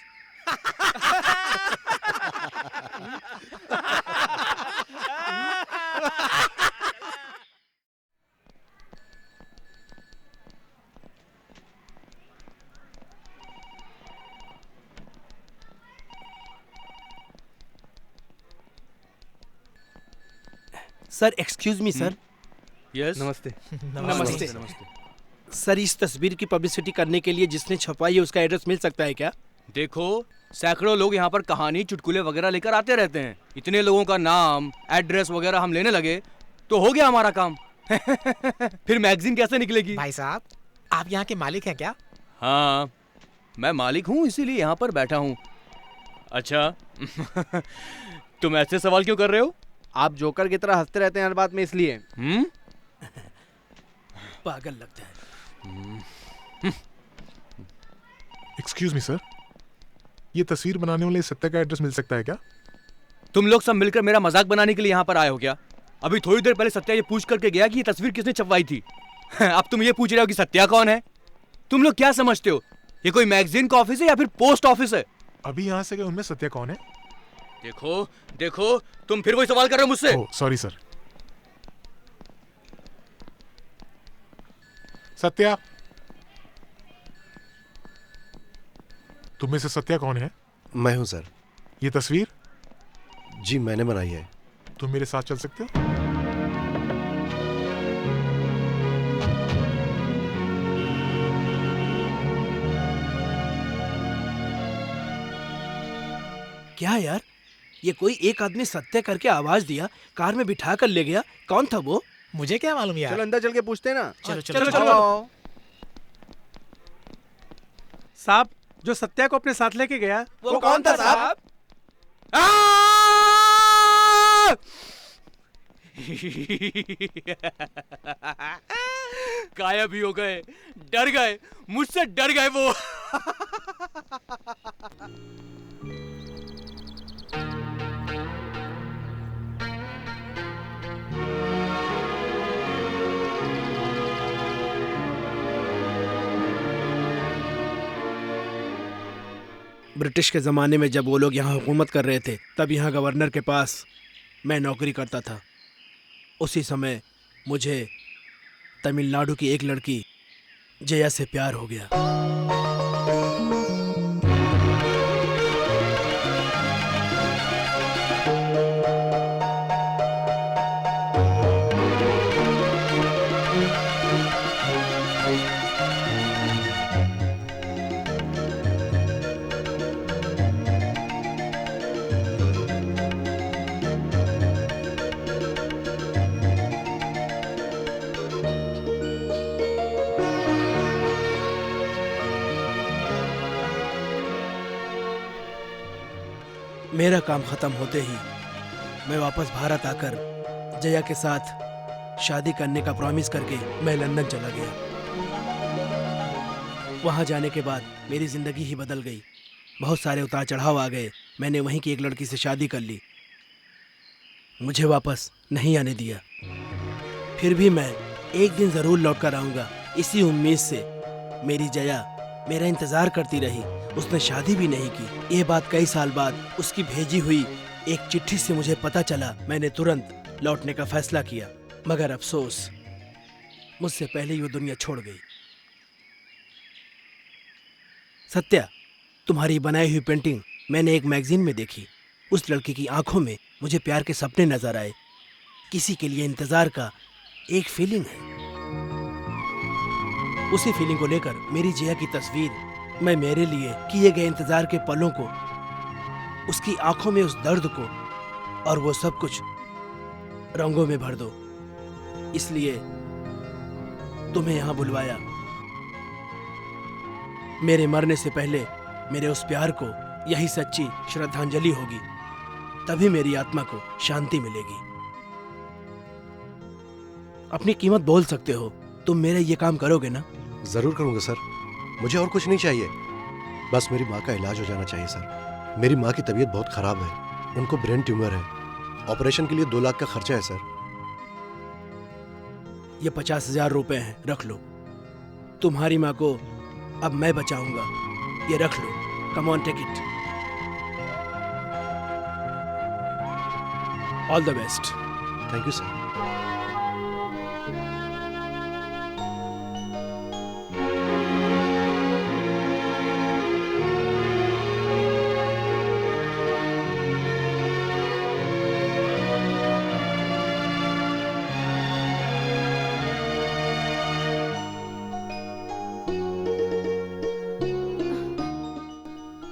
Sir excuse me sir. Yes. नमस्ते। नमस्ते। सर इस तस्वीर की पब्लिसिटी करने के लिए जिसने छपवाई है उसका एड्रेस मिल सकता है क्या? देखो, सैकड़ों लोग यहाँ पर कहानी चुटकुले वगैरह लेकर आते रहते हैं। इतने लोगों का नाम एड्रेस वगैरह हम लेने लगे तो हो गया हमारा काम। फिर मैगजीन कैसे निकलेगी? भाई साहब, आप यहाँ के मालिक हैं क्या? हाँ, मैं मालिक हूँ, इसीलिए यहाँ पर बैठा हूँ। अच्छा तुम ऐसे सवाल क्यों कर रहे हो? आप जोकर की तरह हंसते रहते हैं हर बात में, इसलिए। पागल लगता है। एक्सक्यूज मी सर, ये तस्वीर बनाने वाले सत्या का एड्रेस मिल सकता है क्या? तुम लोग सब मिलकर मेरा मजाक बनाने के लिए यहाँ पर आए हो क्या? अभी थोड़ी देर पहले सत्या ये पूछ करके गया कि ये तस्वीर किसने छपवाई थी। अब तुम ये पूछ रहे हो कि सत्या कौन है? तुम लोग क्या समझते हो, ये कोई मैगजीन का ऑफिस है या फिर पोस्ट ऑफिस है? अभी यहाँ से गए, उनमें सत्या कौन है? देखो देखो, तुम फिर वही सवाल कर रहे हो मुझसे। Sorry sir. सत्या, तुम में से सत्या कौन है? मैं हूं सर। ये तस्वीर? जी मैंने बनाई है। तुम मेरे साथ चल सकते हो? क्या यार, ये कोई एक आदमी सत्य करके आवाज दिया, कार में बिठा कर ले गया। कौन था वो? मुझे क्या मालूम यार। चलो अंदर चल के पूछते हैं ना। चलो। साहब, जो सत्या को अपने साथ लेके गया वो कौन था साहब? गायब ही हो गए, डर गए, मुझसे डर गए वो। ब्रिटिश के ज़माने में जब वो लोग यहाँ हुकूमत कर रहे थे, तब यहाँ गवर्नर के पास मैं नौकरी करता था। उसी समय मुझे तमिलनाडु की एक लड़की जया से प्यार हो गया। मेरा काम खत्म होते ही मैं वापस भारत आकर जया के साथ शादी करने का प्रॉमिस करके मैं लंदन चला गया। वहां जाने के बाद मेरी जिंदगी ही बदल गई। बहुत सारे उतार चढ़ाव आ गए। मैंने वहीं की एक लड़की से शादी कर ली। मुझे वापस नहीं आने दिया। फिर भी मैं एक दिन जरूर लौट कर आऊंगा, इसी उम्मीद से मेरी जया मेरा इंतजार करती रही। उसने शादी भी नहीं की। ये बात कई साल बाद उसकी भेजी हुई एक चिट्ठी से मुझे पता चला। मैंने तुरंत लौटने का फैसला किया, मगर अफसोस मुझसे पहले ही वो दुनिया छोड़ गई। सत्या, तुम्हारी बनाई हुई पेंटिंग मैंने एक मैगजीन में देखी। उस लड़की की आंखों में मुझे प्यार के सपने नजर आए। किसी के लिए इंतजार का एक फीलिंग है। उसी फीलिंग को लेकर मेरी जया की तस्वीर, मैं मेरे लिए किए गए इंतजार के पलों को, उसकी आंखों में उस दर्द को और वो सब कुछ रंगों में भर दो। इसलिए तुम्हें यहां बुलवाया। मेरे मरने से पहले मेरे उस प्यार को यही सच्ची श्रद्धांजलि होगी, तभी मेरी आत्मा को शांति मिलेगी। अपनी कीमत बोल सकते हो। तुम मेरा ये काम करोगे ना? जरूर करूंगा सर। मुझे और कुछ नहीं चाहिए, बस मेरी माँ का इलाज हो जाना चाहिए सर। मेरी माँ की तबीयत बहुत खराब है, उनको ब्रेन ट्यूमर है। ऑपरेशन के लिए 2 लाख का खर्चा है सर। ये 50,000 रुपए हैं, रख लो। तुम्हारी माँ को अब मैं बचाऊंगा, ये रख लो। Come on, take it. All the best. Thank you sir.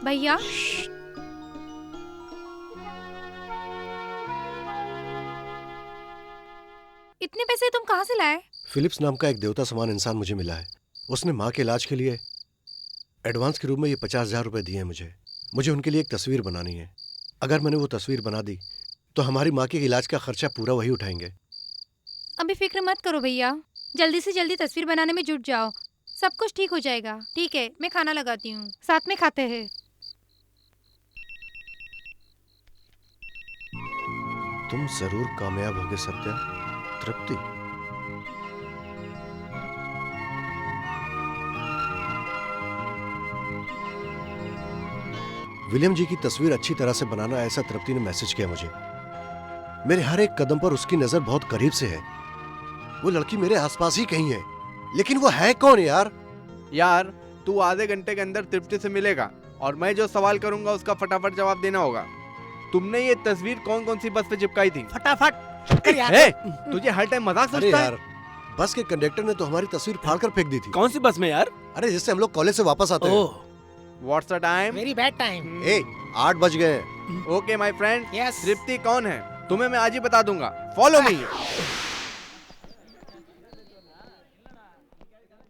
भैया, इतने पैसे तुम कहाँ से लाए? फिलिप्स नाम का एक देवता समान इंसान मुझे मिला है। उसने माँ के इलाज के लिए एडवांस के रूप में ये 50,000 रुपए दिए हैं मुझे उनके लिए एक तस्वीर बनानी है। अगर मैंने वो तस्वीर बना दी तो हमारी माँ के इलाज का खर्चा पूरा वही उठाएंगे। अभी फिक्र मत करो भैया, जल्दी से जल्दी तस्वीर बनाने में जुट जाओ, सब कुछ ठीक हो जाएगा। ठीक है, मैं खाना लगाती हूँ, साथ में खाते हैं। तुम जरूर कामयाब होगे सत्या। तृप्ति, विलियम जी की तस्वीर अच्छी तरह से बनाना, ऐसा तृप्ति ने मैसेज किया मुझे। मेरे हर एक कदम पर उसकी नजर बहुत करीब से है। वो लड़की मेरे आसपास ही कहीं है, लेकिन वो है कौन यार? यार, तू आधे घंटे के अंदर तृप्ति से मिलेगा और मैं जो सवाल करूंगा उसका फटाफट जवाब देना होगा। तुमने ये तस्वीर कौन कौन सी बस पे चिपकाई थी? फटाफट। तुझे हर टाइम मजाक अरे सोचता है? यार, बस के कंडक्टर ने तो हमारी तस्वीर फाड़कर फेंक दी थी। कौन सी बस में यार? अरे जिससे हम लोग कॉलेज से वापस आते हैं। What's the time? Very bad time. 8 बज गए। Okay my friend, yes. Tripti कौन है तुम्हें मैं आज ही बता दूंगा। Follow me.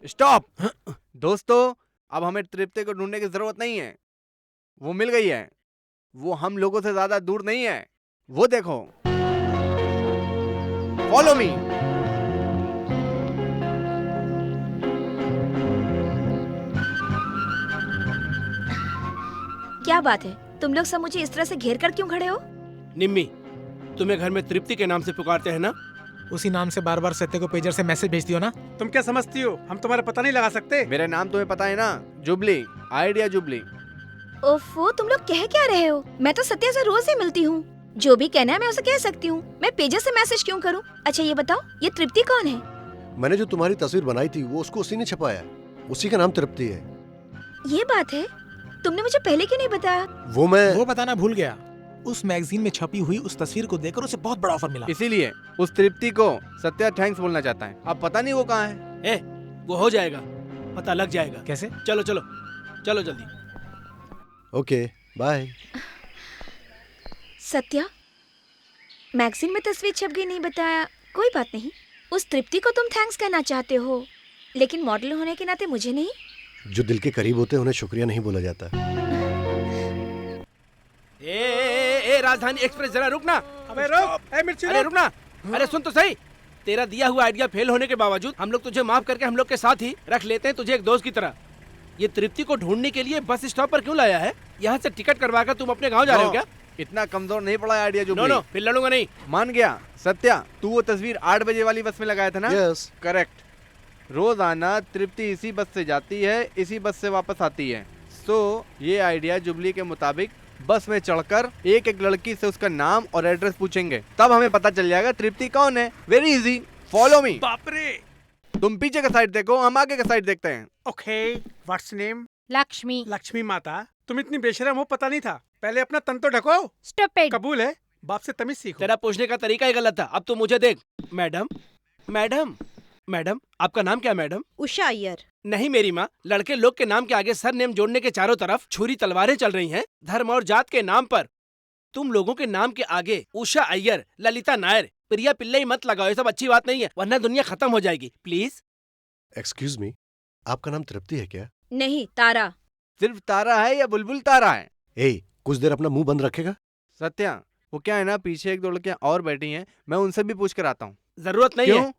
स्टॉप। दोस्तों, अब हमें तृप्ति को ढूंढने की जरूरत नहीं है, वो मिल गई है। वो हम लोगों से ज्यादा दूर नहीं है, वो देखो। Follow me. क्या बात है, तुम लोग सब मुझे इस तरह से घेर कर क्यों खड़े हो? निम्मी, तुम्हें घर में तृप्ति के नाम से पुकारते हैं ना? उसी नाम से बार बार सत्य को पेजर से मैसेज भेजती हो ना? तुम क्या समझती हो हम तुम्हारा पता नहीं लगा सकते? मेरा नाम तुम्हें पता है ना, जुबली, आइडिया जुबली। ओफो, तुम लोग कह क्या रहे हो? मैं तो सत्या से रोज ही मिलती हूँ, जो भी कहना है मैं उसे कह सकती हूँ। मैं पेजर से मैसेज क्यों करूँ? अच्छा ये बताओ, ये तृप्ति कौन है? मैंने जो तुम्हारी तस्वीर बनाई थी वो उसको उसी ने छपाया, उसी का नाम तृप्ति है। ये बात है, तुमने मुझे पहले क्यों नहीं बताया? वो बताना भूल गया। उस मैगजीन में छपी हुई उस तस्वीर को देखकर उसे बहुत बड़ा ऑफर मिला। इसीलिए उस तृप्ति को सत्या थैंक्स बोलना चाहता है। अब पता नहीं वो कहाँ है। वो हो जाएगा, पता लग जाएगा। कैसे? चलो चलो चलो जल्दी। Okay, bye. सत्या, मैगजीन में तस्वीर छप गई नहीं बताया, कोई बात नहीं। उस तृप्ति को तुम थैंक्स कहना चाहते हो, लेकिन मॉडल होने के नाते मुझे नहीं। जो दिल के करीब होते हैं उन्हें शुक्रिया नहीं बोला जाता। ए राजधानी एक्सप्रेस, जरा रुकना। अबे रुक, ए मिर्ची अरे रुकना। अरे सुन तो सही, तेरा दिया हुआ आइडिया फेल होने के बावजूद हम लोग तुझे माफ करके हम लोग के साथ ही रख लेते हैं, तुझे एक दोस्त की तरह। ये तृप्ति को ढूंढने के लिए बस स्टॉप पर क्यों लाया है? यहाँ से टिकट करवाकर तुम अपने गांव जा रहे हो क्या? इतना कमजोर नहीं पड़ा आइडिया जो नो नो, फिर लड़ूंगा नहीं। मान गया। सत्या, तू वो तस्वीर 8 बजे वाली बस में लगाया था ना? यस। करेक्ट। रोजाना तृप्ति इसी बस से जाती है, इसी बस से वापस आती है। सो ये आइडिया जुबली के मुताबिक बस में चढ़कर एक एक लड़की से उसका नाम और एड्रेस पूछेंगे, तब हमें पता चल जाएगा तृप्ति कौन है। Very easy, follow me. बाप रे। तुम पीछे का साइड देखो, हम आगे का साइड देखते हैं। Okay, what's name? Lakshmi. Lakshmi माता, तुम इतनी बेशरम हो पता नहीं था। पहले अपना तन तो ढको। स्टूपिड। कबूल है, बाप से तमीज सीखो। तेरा पूछने का तरीका ही गलत था। अब तो मुझे देख। मैडम, मैडम, मैडम, आपका नाम क्या है मैडम? उषा अय्यर। नहीं मेरी माँ, लड़के लोग के नाम के आगे सर नेम जोड़ने के चारों तरफ छुरी तलवारें चल रही हैं। धर्म और जात के नाम पर तुम लोगों के नाम के आगे उषा अय्यर, ललिता नायर, प्रिया पिल्लई मत लगाओ। ये सब अच्छी बात नहीं है, वरना दुनिया खत्म हो जाएगी। प्लीज। एक्सक्यूज मी, आपका नाम तृप्ति है क्या? नहीं, तारा। सिर्फ तारा है या बुलबुल तारा है? ए, कुछ देर अपना मुंह बंद रखेगा? सत्या, वो क्या है ना, पीछे एक दो लड़कियां और बैठी हैं, मैं उनसे भी पूछ कर आता हूँ। जरूरत नहीं है,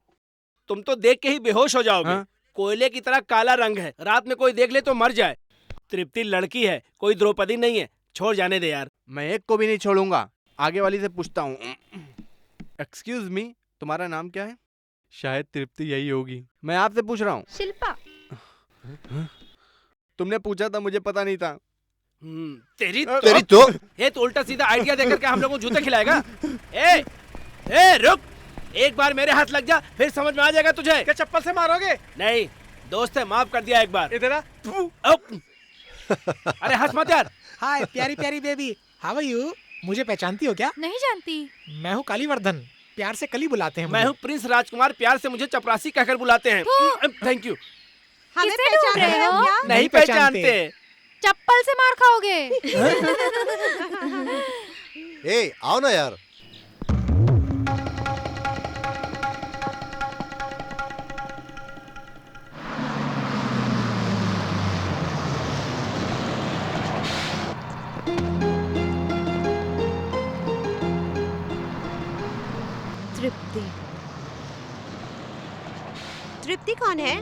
तुम तो देख के ही बेहोश हो जाओगे। हाँ? कोयले की तरह काला रंग है, रात में कोई देख ले तो मर जाए। तृप्ति लड़की है, कोई द्रौपदी नहीं है। छोड़ जाने दे यार। मैं एक को भी नहीं छोड़ूंगा। आगे वाली से पूछता हूँ। एक्सक्यूज मी, तुम्हारा नाम क्या है? शायद तृप्ति यही होगी। मैं आपसे पूछ रहा हूँ। शिल्पा। तुमने पूछा था, मुझे पता नहीं था। तेरी तो ये तो उल्टा सीधा आइडिया देकर के हम लोगों को जूते खिलाएगा। ए रुक, एक बार मेरे हाथ लग जा, फिर समझ में आ जाएगा तुझे। क्या चप्पल से मारोगे? नहीं, दोस्त है, माफ कर दिया एक बार। इधर आ। अरे हंस मत यार। हाय प्यारी प्यारी बेबी, हाउ आर यू? मुझे पहचानती हो क्या? नहीं जानती। मैं हूँ कालीवर्धन, प्यार से कली बुलाते हैं। मैं हूँ प्रिंस राजकुमार, प्यार से मुझे चपरासी कहकर बुलाते हैं। Thank you. हमें किसे ढूंढ रहे हो? नहीं पहचानते। चप्पल से मार खाओगे। ए, आओ ना यार। तृप्ति। तृप्ति कौन है?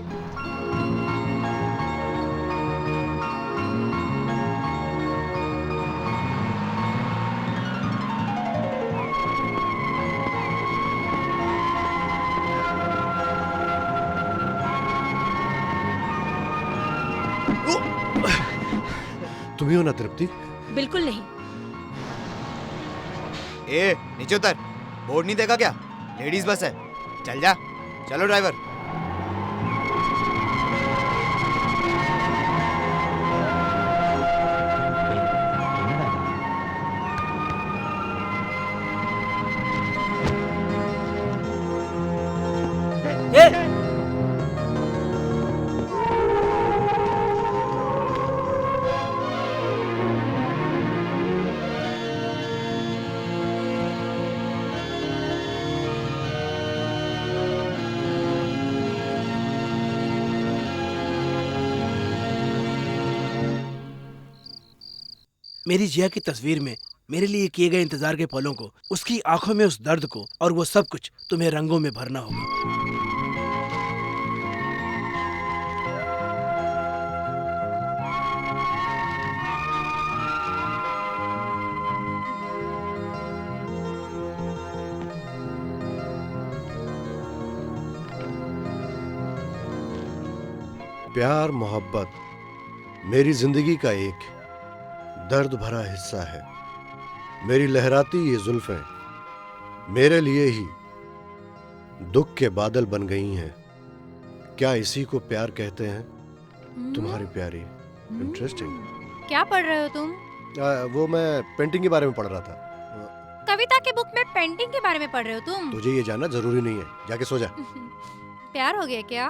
तुम ही हो ना तृप्ति? बिल्कुल नहीं। ए, नीचे उतर। बोर्ड नहीं देखा क्या? लेडीज बस है। चल जा। चलो ड्राइवर। मेरी जिया की तस्वीर में मेरे लिए किए गए इंतजार के पलों को, उसकी आंखों में उस दर्द को, और वो सब कुछ तुम्हें रंगों में भरना होगा। प्यार मोहब्बत मेरी जिंदगी का एक दर्द भरा हिस्सा है। मेरी लहराती ये जुल्फें मेरे लिए ही दुख के बादल बन गई हैं। क्या इसी को प्यार कहते हैं? तुम्हारी प्यारी। इंटरेस्टिंग। क्या पढ़ रहे हो तुम? वो मैं पेंटिंग के बारे में पढ़ रहा था। कविता के बुक में पेंटिंग के बारे में पढ़ रहे हो तुम? तुझे ये जानना जरूरी नहीं है, जाके सो जा। प्यार हो गया क्या?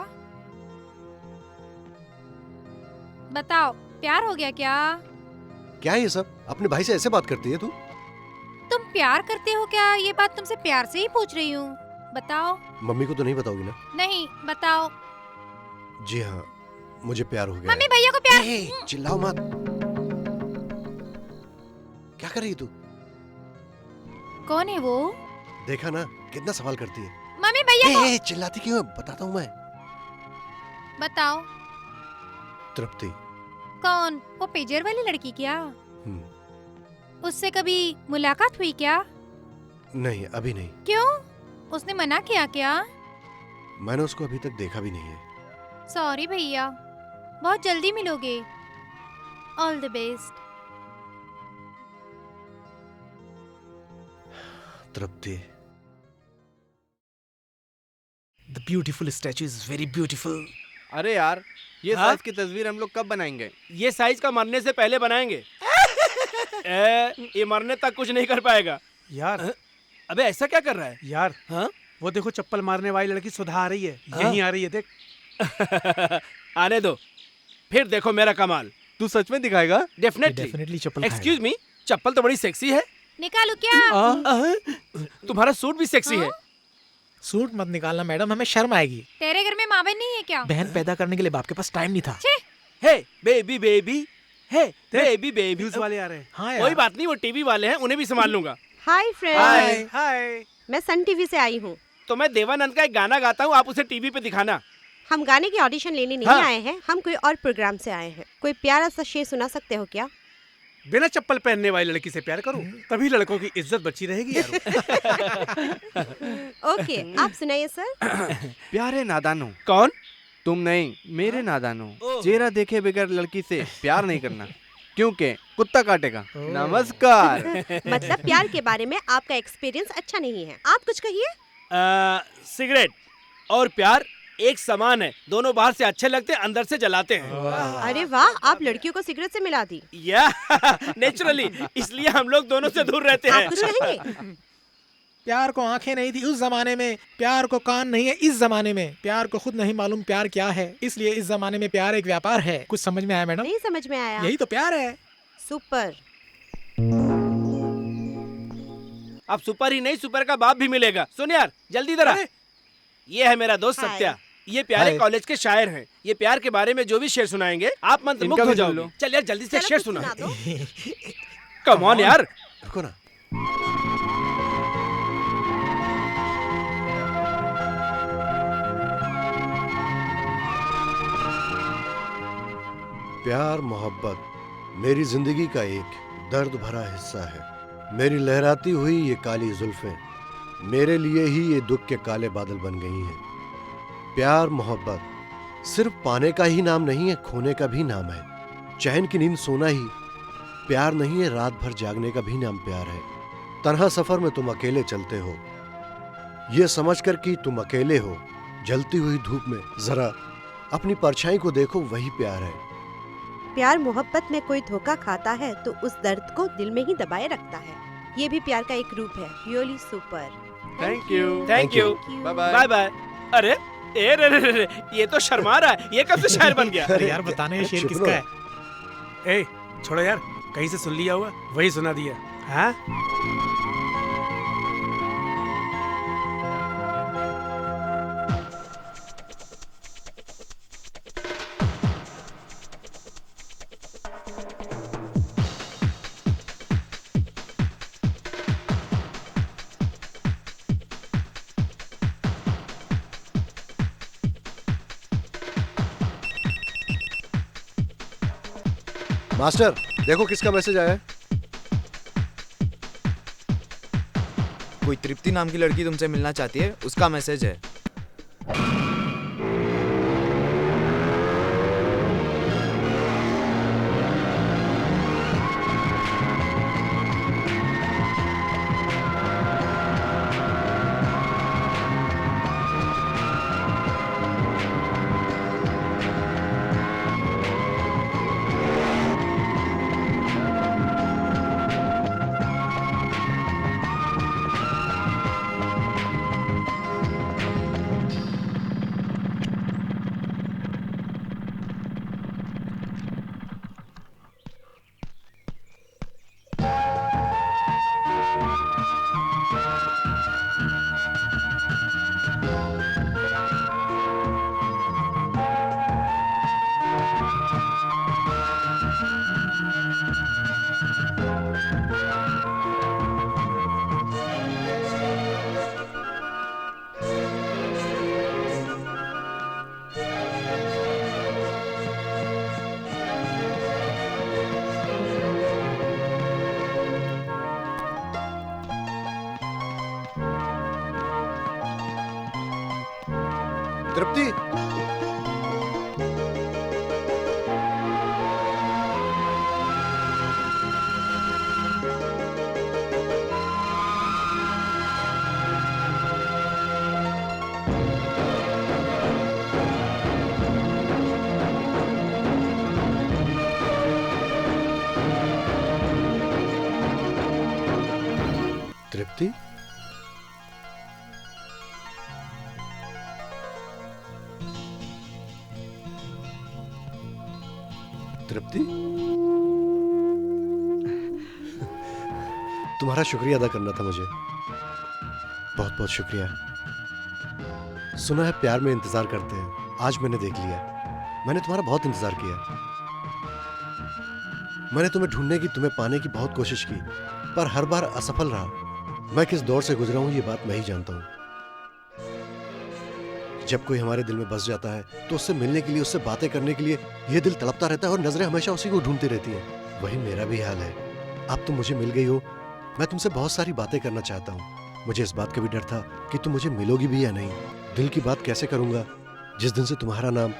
बताओ, प्यार हो गया क्या? क्या है ये सब? अपने भाई से ऐसे बात करती है तू? तुम प्यार करते हो क्या? ये बात तुमसे प्यार से ही पूछ रही हूँ। बताओ। मम्मी को तो नहीं बताओगी ना? नहीं, बताओ। जी हाँ, मुझे प्यार हो गया। मम्मी भैया को प्यार। चिल्लाओ मत। क्या कर रही है तू? कौन है वो? देखा ना, कितना सवाल करती है। मम्मी भैया को। चिल्लाती क्यों? बताता हूँ मैं। बताओ। तृप्ति। कौन? वो पेजर वाली लड़की क्या? उससे कभी मुलाकात हुई क्या? नहीं, अभी नहीं। क्यों? उसने मना किया क्या? मैंने उसको अभी तक देखा भी नहीं है। सॉरी भैया, बहुत जल्दी मिलोगे। All the best. Tripti, The beautiful statue is very beautiful. अरे यार, ये हाँ? साइज की तस्वीर हम लोग कब बनाएंगे? ये साइज का मरने से पहले बनाएंगे। ये मरने तक कुछ नहीं कर पाएगा। यार, अबे ऐसा क्या कर रहा है? यार, हाँ? वो देखो चप्पल मारने वाली लड़की सुधा आ रही है। यहीं आ रही है, देख। आने दो, फिर देखो मेरा कमाल। तू सच में दिखाएगा? डेफिनेटली चप्पल एक्सक्यूज मी, चप्पल तो बड़ी सेक्सी है। निकालू क्या? तुम्हारा सूट भी सेक्सी है। सूट मत निकालना मैडम, हमें शर्म आएगी। तेरे घर में माँ बहन नहीं है क्या? बहन पैदा करने के लिए बाप के पास टाइम नहीं था। हे बेबी बेबी, हे बेबी बेबी। न्यूज़ वाले आ रहे हैं। हाँ यार। कोई बात नहीं, वो टीवी वाले हैं, उन्हें भी संभाल लूंगा। हाय फ्रेंड्स, हाय। मैं सन टीवी से आई हूँ। तो मैं देवानंद का एक गाना गाता हूँ, आप उसे टीवी पे दिखाना। हम गाने की ऑडिशन लेने नहीं हाँ। आए हैं, हम कोई और प्रोग्राम से आए हैं। कोई प्यारा सा शेर सुना सकते हो क्या? बिना चप्पल पहनने वाली लड़की से प्यार करो, तभी लड़कों की इज्जत बची रहेगी यार। ओके, आप सुनाइए सर। प्यारे नादानो। कौन? तुम नहीं, मेरे नादानो। चेहरा देखे बगैर लड़की से प्यार नहीं करना, क्योंकि कुत्ता काटेगा। नमस्कार। मतलब प्यार के बारे में आपका एक्सपीरियंस अच्छा नहीं है। आप कुछ कहिए। सिगरेट और प्यार एक समान है, दोनों बाहर से अच्छे लगते हैं, अंदर से जलाते हैं। अरे वाह, आप लड़कियों को सिगरेट से मिला दी। या नेचुरली, इसलिए हम लोग दोनों से दूर रहते हैं। आप कुछ कहेंगे? प्यार को आंखें नहीं थी उस जमाने में, प्यार को कान नहीं है इस जमाने में, प्यार को खुद नहीं मालूम प्यार क्या है, इसलिए इस जमाने में प्यार एक व्यापार है। कुछ समझ में आया मैडम? नहीं समझ में आया। यही तो प्यार है। सुपर। अब सुपर ही नहीं, सुपर का बाप भी मिलेगा। सुन यार, जल्दी इधर आ। ये है मेरा दोस्त सत्या, ये प्यारे कॉलेज के शायर हैं। ये प्यार के बारे में जो भी शेर सुनाएंगे आप मंत्रमुग्ध हो जाओगे। चल यार जल्दी से शेर सुना। कम ऑन यार। रुको ना। प्यार मोहब्बत मेरी जिंदगी का एक दर्द भरा हिस्सा है। मेरी लहराती हुई ये काली जुल्फें मेरे लिए ही ये दुख के काले बादल बन गई हैं। प्यार मोहब्बत सिर्फ पाने का ही नाम नहीं है, खोने का भी नाम है। चैन की नींद सोना ही प्यार नहीं है, रात भर जागने का भी नाम प्यार है। तन्हा सफर में तुम अकेले चलते हो, ये समझकर कि तुम अकेले हो। जलती हुई धूप में जरा अपनी परछाई को देखो, वही प्यार है। प्यार मोहब्बत में कोई धोखा खाता है तो उस दर्द को दिल में ही दबाए रखता है। ये भी प्यार का एक रूप है। Really super. Thank you. Thank you. Bye bye. Bye bye. अरे ए रे रे रे, ये तो शर्मा रहा है। ये कब से शायर बन गया? अरे यार बताना ये शेर किसका है? ए, छोड़ो यार, कहीं से सुन लिया होगा, वही सुना दिया। हाँ? मास्टर देखो किसका मैसेज आया है। कोई तृप्ति नाम की लड़की तुमसे मिलना चाहती है, उसका मैसेज है। तृप्ति, तृप्ति, तृप्ति, तुम्हारा शुक्रिया अदा करना था मुझे। बहुत बहुत शुक्रिया। सुना है प्यार में इंतजार करते हैं, आज मैंने देख लिया। मैंने तुम्हारा बहुत इंतजार किया। मैंने तुम्हें ढूंढने की, तुम्हें पाने की बहुत कोशिश की, पर हर बार असफल रहा। मैं किस दौर से गुजरा हूं ये बात मैं ही जानता हूं। जब कोई हमारे दिल में बस जाता है तो उससे मिलने के लिए, उससे बातें करने के लिए ये दिल तड़पता रहता है और नजरें हमेशा उसी को ढूंढती रहती हैं। वही मेरा भी हाल है। अब तुम मुझे मिल गई हो, मैं तुमसे बहुत सारी बातें करना चाहता हूँ। मुझे इस बात का भी डर था कि तुम मुझे मिलोगी भी या नहीं। दिल की बात कैसे करूंगा जिस दिन से तुम्हारा नाम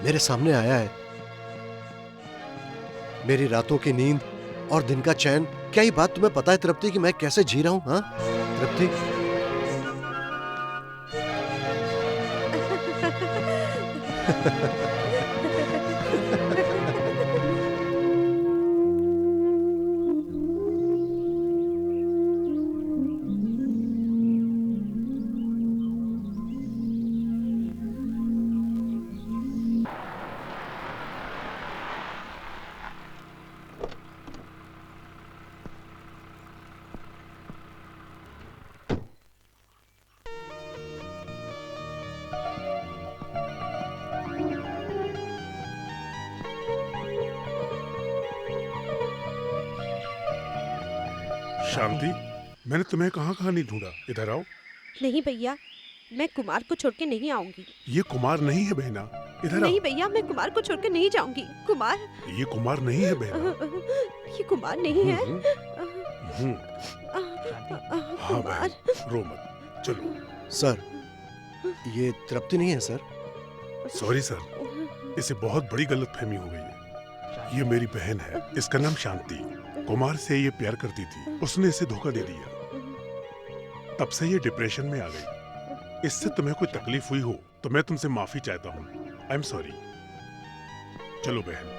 मेरे सामने आया है। मेरी रातों की नींद और दिन का चैन, क्या ये बात तुम्हें पता है तृप्ति कि मैं कैसे जी रहा हूं? हाँ तृप्ति, शांति, मैंने तुम्हें कहाँ कहाँ नहीं ढूंढा। इधर आओ। नहीं भैया, मैं कुमार को छोड़ के नहीं आऊंगी। ये कुमार नहीं है बहना, इधर आओ। नहीं भैया, मैं कुमार को छोड़ के नहीं जाऊंगी। कुमार, ये कुमार नहीं है बहना। ये कुमार नहीं है। हाँ बहन, रो मत, चलो। सर, ये तृप्ति नहीं है सर। सॉरी सर, इसे बहुत बड़ी गलतफहमी हो गई है। ये मेरी बहन है, इसका नाम शांति। कुमार से ये प्यार करती थी, उसने इसे धोखा दे दिया, तब से ये डिप्रेशन में आ गई। इससे तुम्हें कोई तकलीफ हुई हो तो मैं तुमसे माफी चाहता हूँ। आई एम सॉरी। चलो बहन।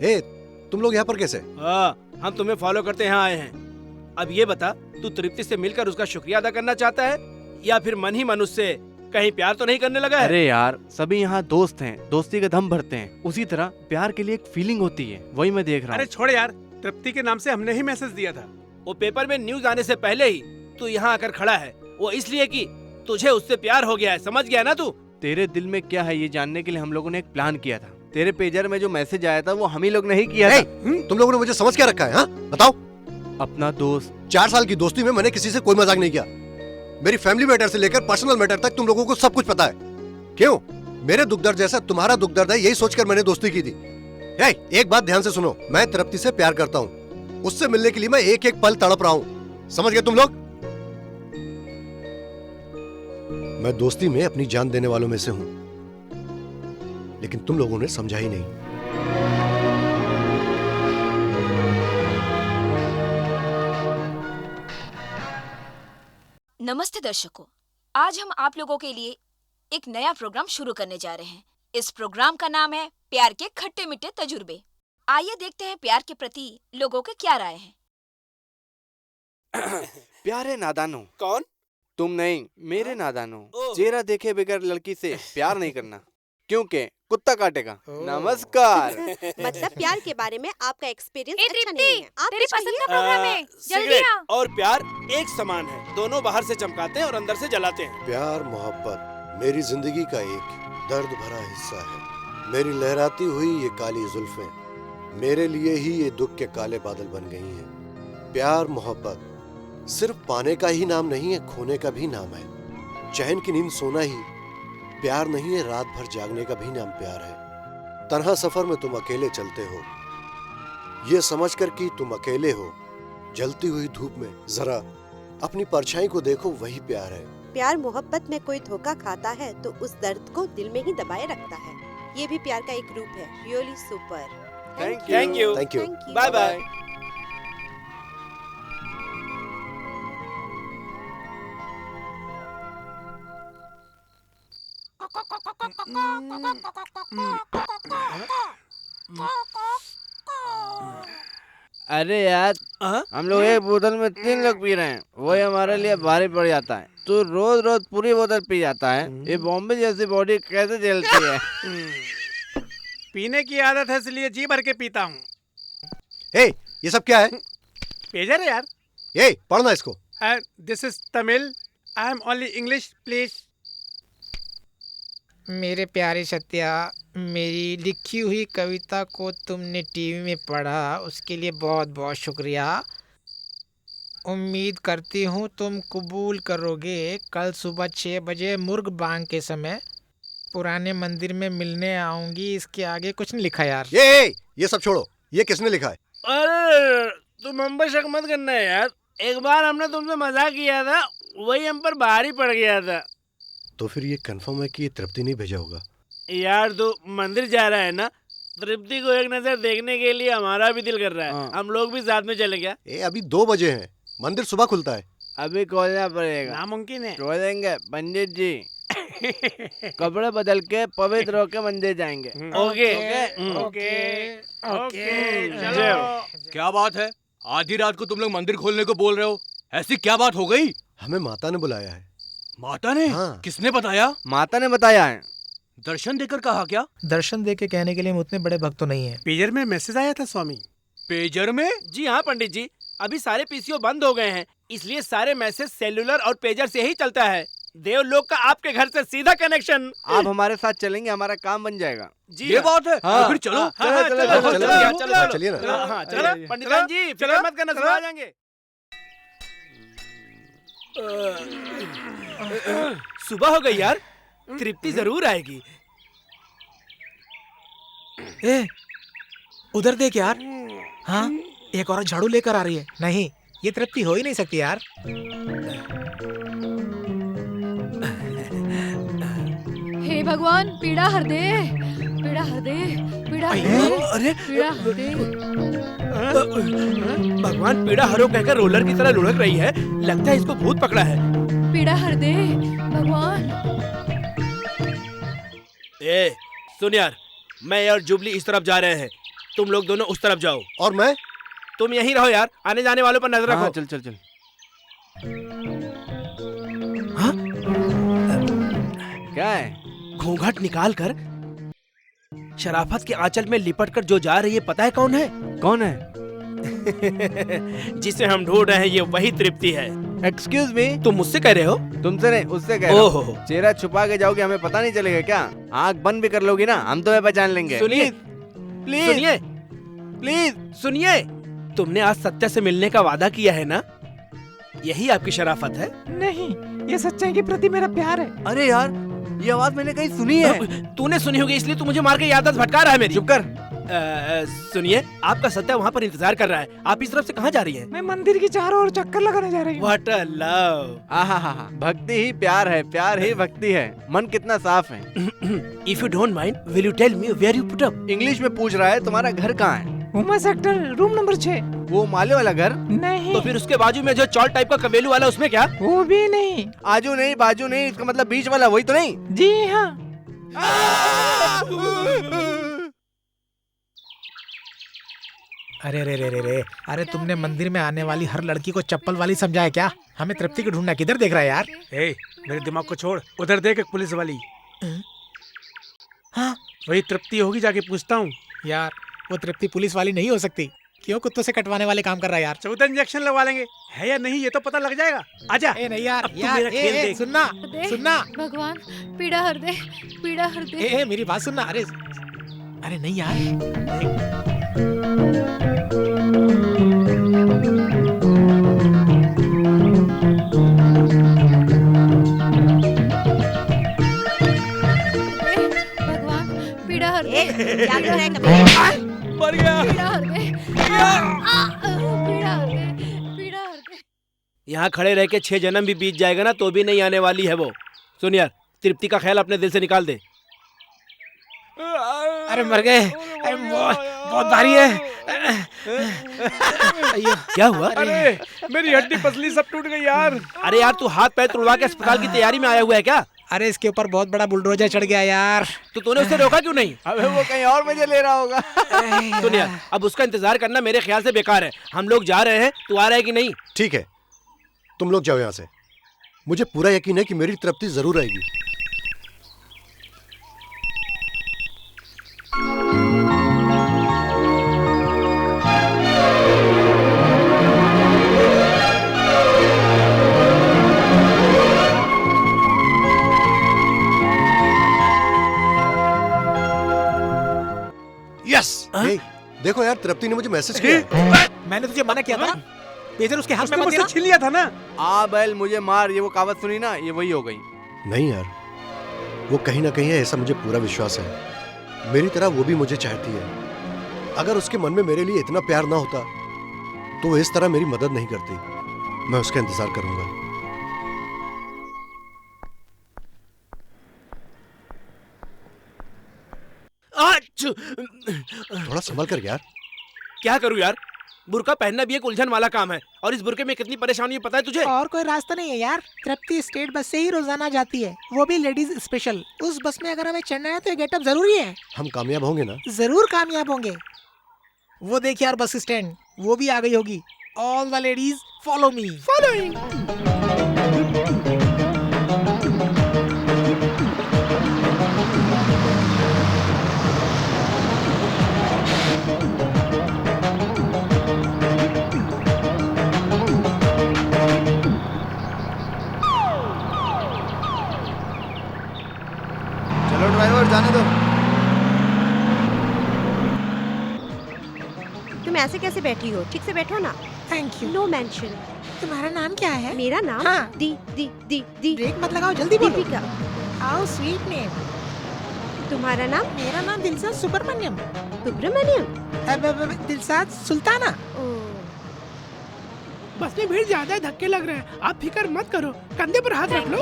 ए, तुम लोग यहाँ पर कैसे? हाँ, हम तुम्हें फॉलो करते यहाँ आए हैं। अब ये बता, तू तृप्ति से मिलकर उसका शुक्रिया अदा करना चाहता है या फिर मन ही मन उससे कहीं प्यार तो नहीं करने लगा है? अरे यार, सभी यहाँ दोस्त हैं, दोस्ती का दम भरते हैं। उसी तरह प्यार के लिए एक फीलिंग होती है, वही मैं देख रहा हूँ। अरे छोड़ यार, तृप्ति के नाम से हमने ही मैसेज दिया था। वो पेपर में न्यूज आने से पहले ही तू यहाँ आकर खड़ा है, वो इसलिए कि तुझे उससे प्यार हो गया है। समझ गया ना तू? तेरे दिल में क्या है ये जानने के लिए हम लोगों ने एक प्लान किया था। तेरे पेजर में जो मैसेज आया था वो हम ही लोग नहीं किया था। तुम लोगों ने मुझे समझ क्या रखा है? हाँ बताओ। अपना दोस्त। 4 साल की दोस्ती में मैंने किसी से कोई मजाक नहीं किया। मेरी फैमिली मैटर से लेकर पर्सनल मैटर तक तुम लोगों को सब कुछ पता है। क्यों? मेरे दुख दर्द जैसा तुम्हारा दुख दर्द है, यही सोचकर मैंने दोस्ती की थी। एक बात ध्यान से सुनो, मैं तृप्ति से प्यार करता हूँ। उससे मिलने के लिए मैं एक एक पल तड़प रहा हूँ। समझ गए तुम लोग? मैं दोस्ती में अपनी जान देने वालों में से हूं, लेकिन तुम लोगों ने समझा ही नहीं। नमस्ते दर्शकों, आज हम आप लोगों के लिए एक नया प्रोग्राम शुरू करने जा रहे हैं। इस प्रोग्राम का नाम है प्यार के खट्टे मीठे तजुर्बे। आइए देखते हैं प्यार के प्रति लोगों के क्या राय हैं। प्यारे नादानो। कौन? तुम नहीं, मेरे नादानो। चेहरा देखे बगैर लड़की से प्यार नहीं करना, क्योंकि कुत्ता काटेगा। नमस्कार। मतलब प्यार के बारे में आपका एक्सपीरियंस ए, अच्छा दीप्ति, नहीं है। आप तेरी कुछ पसंद कहिए। का प्रोग्राम है, जल्दी सिगरेट आ। और प्यार एक समान है, दोनों बाहर से चमकाते हैं और अंदर से जलाते हैं। प्यार मोहब्बत मेरी जिंदगी का एक दर्द भरा हिस्सा है। मेरी लहराती हुई ये काली जुल्फें मेरे लिए ही ये दुख के काले बादल बन गई हैं। प्यार मोहब्बत सिर्फ पाने का ही नाम नहीं है, खोने का भी नाम है। चैन की नींद सोना ही प्यार नहीं है, रात भर जागने का भी नाम प्यार है। तन्हा सफर में तुम अकेले चलते हो, ये समझकर कि तुम अकेले हो। जलती हुई धूप में जरा अपनी परछाई को देखो, वही प्यार है। प्यार मोहब्बत में कोई धोखा खाता है तो उस दर्द को दिल में ही दबाए रखता है। ये भी प्यार का एक रूप है। Really super. Thank you. Thank you. Bye bye. अरे यार, हम लोग एक बोतल में 3 लोग पी रहे हैं, वही हमारे लिए भारी पड़ जाता है। तू रोज रोज पूरी बोतल पी जाता है, ये बॉम्बे जैसी बॉडी कैसे झेलती है? पीने की आदत है इसलिए जी भर के पीता हूँ। हे, ये सब क्या है? पेजर है यार। ये पढ़ना इसको। This is Tamil, I am only English please. मेरे प्यारे सत्या, मेरी लिखी हुई कविता को तुमने टीवी में पढ़ा, उसके लिए बहुत बहुत शुक्रिया। उम्मीद करती हूँ तुम कबूल करोगे। कल सुबह 6 बजे मुर्ग बांग के समय पुराने मंदिर में मिलने आऊंगी। इसके आगे कुछ नहीं लिखा यार। ये सब छोड़ो, ये किसने लिखा है? अरे तुम हम पर शक मत करना यार, एक बार हमने तुमसे मजाक किया था, वही हम पर भारी पड़ गया था। तो फिर ये कंफर्म है कि ये तृप्ति नहीं भेजा होगा। यार तू मंदिर जा रहा है ना, तृप्ति को एक नजर देखने के लिए हमारा भी दिल कर रहा है। हम लोग भी साथ में चले क्या? अभी 2 बजे हैं, मंदिर सुबह खुलता है। अभी खोलना पड़ेगा। नामुमकिन है। खोलेंगे पंडित जी। कपड़े बदल के पवित्र होके मंदिर जाएंगे। ओके ओके ओके चलो। क्या बात है, आधी रात को तुम लोग मंदिर खोलने को बोल रहे हो? ऐसी क्या बात हो गई? हमें माता ने बुलाया है। माता ने? हाँ। किसने बताया? माता ने बताया है। दर्शन देकर कहा क्या? दर्शन दे के कहने के लिए हम उतने बड़े भक्त तो नहीं है। पेजर में मैसेज आया था स्वामी। पेजर में? जी हाँ पंडित जी, अभी सारे पीसीओ बंद हो गए हैं, इसलिए सारे मैसेज सेलुलर और पेजर से ही चलता है। देवलोक का आपके घर से सीधा कनेक्शन। आप हमारे साथ चलेंगे, हमारा काम बन जाएगा। जी ये बात है। हाँ। तो फिर चलो। चलिए ना। चलो पंडित जी, फिक्र मत करना, सुना जाएंगे। सुबह हो गई यार, तृप्ति जरूर आएगी। ए, उधर देख यार। हाँ, एक औरत झाड़ू लेकर आ रही है। नहीं, ये तृप्ति हो ही नहीं सकती यार। हे भगवान, पीड़ा हर दे, पीड़ा हर दे, पीड़ा हर दे, अरे पीड़ा हर दे। भगवान पीड़ा हरो कहकर रोलर की तरह लुढ़क रही है, लगता है इसको भूत पकड़ा है। पीड़ा हर दे भगवान। ए सुन यार, मैं और जुबली इस तरफ जा रहे हैं, तुम लोग दोनों उस तरफ जाओ। और मैं? तुम यहीं रहो यार, आने जाने वालों पर नजर रखो। चल चल चल। हाँ? क्या है? घूंघट निकाल कर शराफत के आंचल में लिपट कर जो जा रही है, पता है कौन है? कौन है? जिसे हम ढूंढ रहे हैं ये वही तृप्ति है। एक्सक्यूज मी, तुम मुझसे कह रहे हो? तुमसे नहीं, उससे कह रहा हूँ। चेहरा छुपा के जाओगे, हमें पता नहीं चलेगा क्या? आँख बंद भी कर लोगी ना, हम तुम्हें पहचान लेंगे। सुनिए प्लीज सुनिए प्लीज सुनिए, तुमने आज सत्या से मिलने का वादा किया है ना? यही आपकी शराफत है? नहीं, ये सच्चाई के प्रति मेरा प्यार है। अरे यार, ये आवाज मैंने कहीं सुनी है। तूने सुनी होगी इसलिए तू मुझे मार के याददाश्त भटका रहा है मेरी। चुप कर। सुनिए, आपका सत्या वहाँ पर इंतजार कर रहा है, आप इस तरफ से कहाँ जा रही हैं? मैं मंदिर की चारों ओर चक्कर लगाने जा रही हूँ। What a love! आहा, भक्ति ही प्यार है, प्यार ही भक्ति है। मन कितना साफ है। If you don't mind, will you tell me where you put up? English में पूछ रहा है, तुम्हारा घर कहाँ है? Uma sector, room number 6। वो माले वाला घर? नहीं। तो फिर उसके बाजू में जो चौल टाइप का कबेलू वाला, उसमें क्या? वो भी नहीं। आजू नहीं, बाजू नहीं, इसका मतलब बीच वाला, वही तो नहीं? जी हाँ। अरे रे रे रे रे, अरे तुमने मंदिर में आने वाली हर लड़की को चप्पल वाली समझा है क्या? हमें तृप्ति को ढूंढना किधर देख रहा है यार? ए, मेरे दिमाग को छोड़, उधर देख एक पुलिस वाली। हाँ, वही तृप्ति होगी, जाके पूछता हूँ। यार वो तृप्ति पुलिस वाली नहीं हो सकती। क्यों कुत्तों से कटवाने वाले काम कर रहा है यार? चौथा इंजेक्शन लगवा लेंगे, है या नहीं ये तो पता लग जाएगा। आजा। ए नहीं यार, अब तू यार मेरा खेल देख। सुनना सुनना। भगवान पीड़ा हर दे, पीड़ा हर दे। ए मेरी बात सुनना। अरे नहीं यार। भगवान पीड़ा हर दे, क्या कर रहा है कमीने? मर गया। पीड़ा हर दे, पीड़ा हर दे, पीड़ा हर दे। यहाँ खड़े रह के 6 जन्म भी बीत जाएगा ना तो भी नहीं आने वाली है वो। सुन यार, तृप्ति का ख्याल अपने दिल से निकाल दे। अरे मर गए। अरे बहुत भारी है। क्या हुआ? अरे मेरी हड्डी पसली सब टूट गई यार। अरे यार तू हाथ पैर तुड़वा के अस्पताल की तैयारी में आया हुआ है क्या? अरे इसके ऊपर बहुत बड़ा बुलडोजर चढ़ गया यार। तो तूने उसे रोका क्यों नहीं? अबे वो कहीं और मजे ले रहा होगा। सुन यार, अब उसका इंतजार करना मेरे ख्याल से बेकार है। हम लोग जा रहे हैं, तू आ रहा है कि नहीं? ठीक है, तुम लोग जाओ यहाँ से। मुझे पूरा यकीन है कि मेरी तृप्ति जरूर आएगी। यस। देखो यार, तृप्ति ने मुझे मैसेज किया है। मैंने तुझे मना किया था ना, पेजर उसके हाथ में मत मुझसे देना। छीन लिया था ना। आ बैल मुझे मार, ये वो कहावत सुनी ना, ये वही हो गई। नहीं यार, वो कहीं ना कहीं है, ऐसा मुझे पूरा विश्वास है। मेरी तरह वो भी मुझे चाहती है। अगर उसके मन में मेरे लिए इतना प्यार ना होता तो वो इस तरह मेरी मदद नहीं करती। मैं उसका इंतजार करूंगा। थोड़ा संभल कर यार। क्या करूं यार, बुर्का पहनना भी एक उलझन वाला काम है और इस बुर्के में कितनी परेशानी है पता है तुझे? और कोई रास्ता नहीं है यार। तृप्ति स्टेट बस से ही रोजाना जाती है, वो भी लेडीज स्पेशल। उस बस में अगर हमें चढ़ना है तो ये गेटअप जरूरी है। हम कामयाब होंगे ना? जरूर कामयाब होंगे। वो देख यार बस स्टैंड, वो भी आ गई होगी। All the ladies follow me. Following. चलो ड्राइवर, जाने दो। तुम ऐसे कैसे बैठी हो? ठीक से बैठो ना। Thank you. No mention. तुम्हारा नाम क्या है? मेरा नाम हाँ। दी दी दी दी ब्रेक मत लगाओ, जल्दी बोलो। दीपिका। How sweet name. तुम्हारा नाम? मेरा नाम दिलशाद सुब्रमण्यम। सुब्रमण्यम? दिलशाद सुल्ताना। बस में भीड़ ज्यादा है, धक्के लग रहे हैं। आप फिक्र मत करो, कंधे पर हाथ रख लो।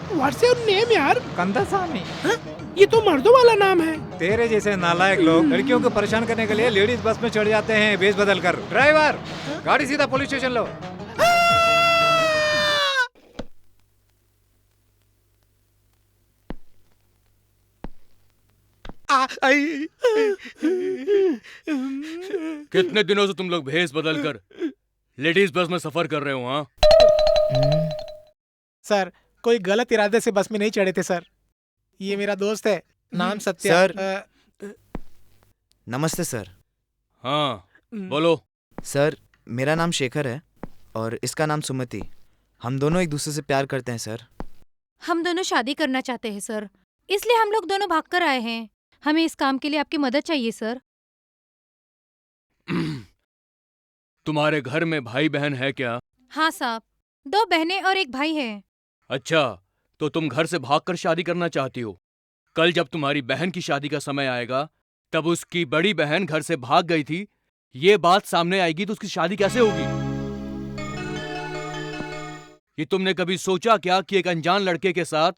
व्हाट्स योर नेम यार? कंदासामी। ये तो मर्दों वाला नाम है। तेरे जैसे नालायक लोग लड़कियों को परेशान करने के लिए लेडीज बस में चढ़ जाते हैं भेष बदल कर। ड्राइवर, गाड़ी सीधा पुलिस स्टेशन लो। कितने दिनों से तुम लोग भेष बदल कर लेडीज बस में सफर कर रहे हो? हाँ सर, कोई गलत इरादे से बस में नहीं चढ़े थे सर। ये मेरा दोस्त है, नाम सत्या। सर। नमस्ते सर। हाँ बोलो। सर, मेरा नाम शेखर है और इसका नाम सुमति। हम दोनों एक दूसरे से प्यार करते हैं सर। हम दोनों शादी करना चाहते हैं सर, इसलिए हम लोग दोनों भागकर आए हैं। हमें इस काम के लिए आपकी मदद चाहिए सर। तुम्हारे घर में भाई बहन है क्या? हाँ साहब, 2 बहनें और 1 भाई है। अच्छा, तो तुम घर से भागकर शादी करना चाहती हो। कल जब तुम्हारी बहन की शादी का समय आएगा तब उसकी बड़ी बहन घर से भाग गई थी, ये बात सामने आएगी तो उसकी शादी कैसे होगी? ये तुमने कभी सोचा क्या कि एक अनजान लड़के के साथ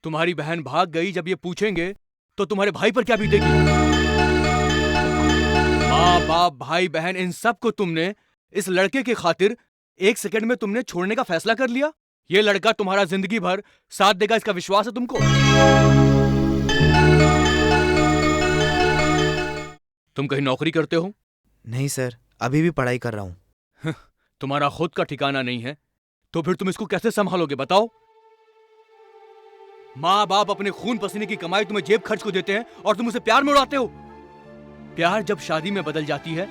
तुम्हारी बहन भाग गई, जब ये पूछेंगे तो तुम्हारे भाई पर क्या बीतेगी? माँ बाप भाई बहन इन सब को तुमने इस लड़के के खातिर 1 सेकंड में तुमने छोड़ने का फैसला कर लिया। ये लड़का तुम्हारा जिंदगी भर साथ देगा, इसका विश्वास है तुमको? तुम कहीं नौकरी करते हो? नहीं सर, अभी भी पढ़ाई कर रहा हूँ। तुम्हारा खुद का ठिकाना नहीं है तो फिर तुम इसको कैसे संभालोगे बताओ? माँ बाप अपने खून पसीने की कमाई तुम्हें जेब खर्च को देते हैं और तुम उसे प्यार में उड़ाते हो। प्यार जब शादी में बदल जाती है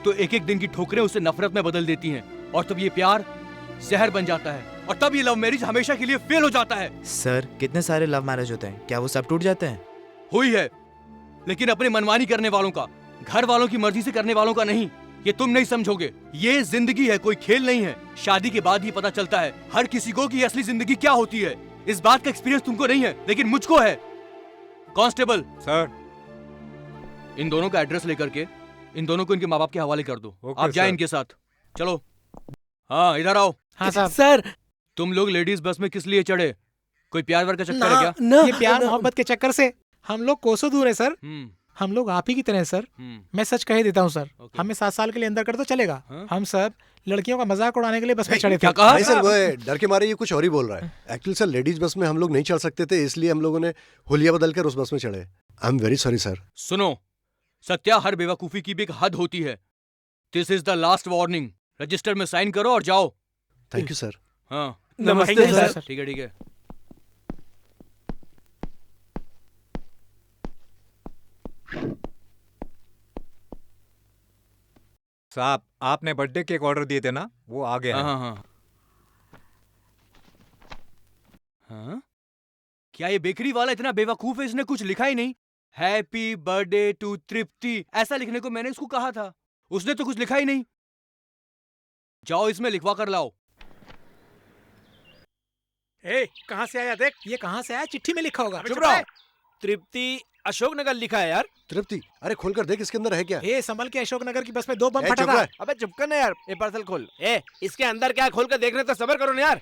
तो एक एक दिन की ठोकरें उसे नफरत में बदल देती हैं और तब ये प्यार जहर बन जाता है और तब ये लव मैरिज हमेशा के लिए फेल हो जाता है। सर कितने सारे लव मैरिज होते हैं, क्या वो सब टूट जाते हैं? हुई है, लेकिन अपने मनमानी करने वालों का, घर वालों की मर्जी से करने वालों का नहीं। ये तुम नहीं समझोगे। ये जिंदगी है, कोई खेल नहीं है। शादी के बाद ही पता चलता है हर किसी को कि असली जिंदगी क्या होती है। इस बात का एक्सपीरियंस तुमको नहीं है लेकिन मुझको है। कांस्टेबल सर, इन दोनों का एड्रेस लेकर के इन दोनों को इनके माँ बाप के हवाले कर दो। आप जाए इनके साथ। चलो। हाँ इधर आओ। हाँ साहब। सर तुम लोग लेडीज बस में किस लिए चढ़े? कोई प्यार वार का चक्कर है क्या? ये प्यार मोहब्बत के चक्कर से हम लोग कोसों दूर है सर। हम लोग आप ही की तरह हैं सर। मैं सच कह ही देता हूँ सर, हमें 7 साल के लिए अंदर कर दो चलेगा। हम सब लड़कियों का मजाक उड़ाने के लिए बस में चढ़े थे। क्या कहा? नहीं सर, वो डर के मारे ये कुछ और ही बोल रहा है। एक्चुअली सर लेडीज बस में हम लोग नहीं चढ़ सकते थे, इसलिए हम लोगों ने हुलिया बदल कर उस बस में चढ़े। I am very sorry sir. सुनो, सत्या, हर बेवकूफी की भी एक हद होती है। This is the last warning. Register में साइन करो और जाओ। Thank you sir. हाँ नमस्ते सर। ठीक है ठीक है। साहब, आपने बर्थडे केक ऑर्डर दिए थे ना, वो आ गया है। हाँ हाँ हाँ। क्या ये बेकरी वाला इतना बेवकूफ है, इसने कुछ लिखा ही नहीं। हैप्पी बर्थडे टू तृप्ति ऐसा लिखने को मैंने इसको कहा था, उसने तो कुछ लिखा ही नहीं। जाओ इसमें लिखवा कर लाओ। ए, कहाँ से आया देख? ये कहाँ से आया? चिट्ठी में लिखा होगा। चुप रहो। तृप्ति अशोकनगर लिखा है यार। तृप्ति, अरे खोलकर देख इसके अंदर है क्या? ए, संभल के, अशोकनगर की बस में 2 बम ए, फटा चुप था। रह। अबे चुप कर ना यार, ये पार्सल खोल। ए, इसके अंदर क्या है खोल कर देखने तो सब्र करो ना यार।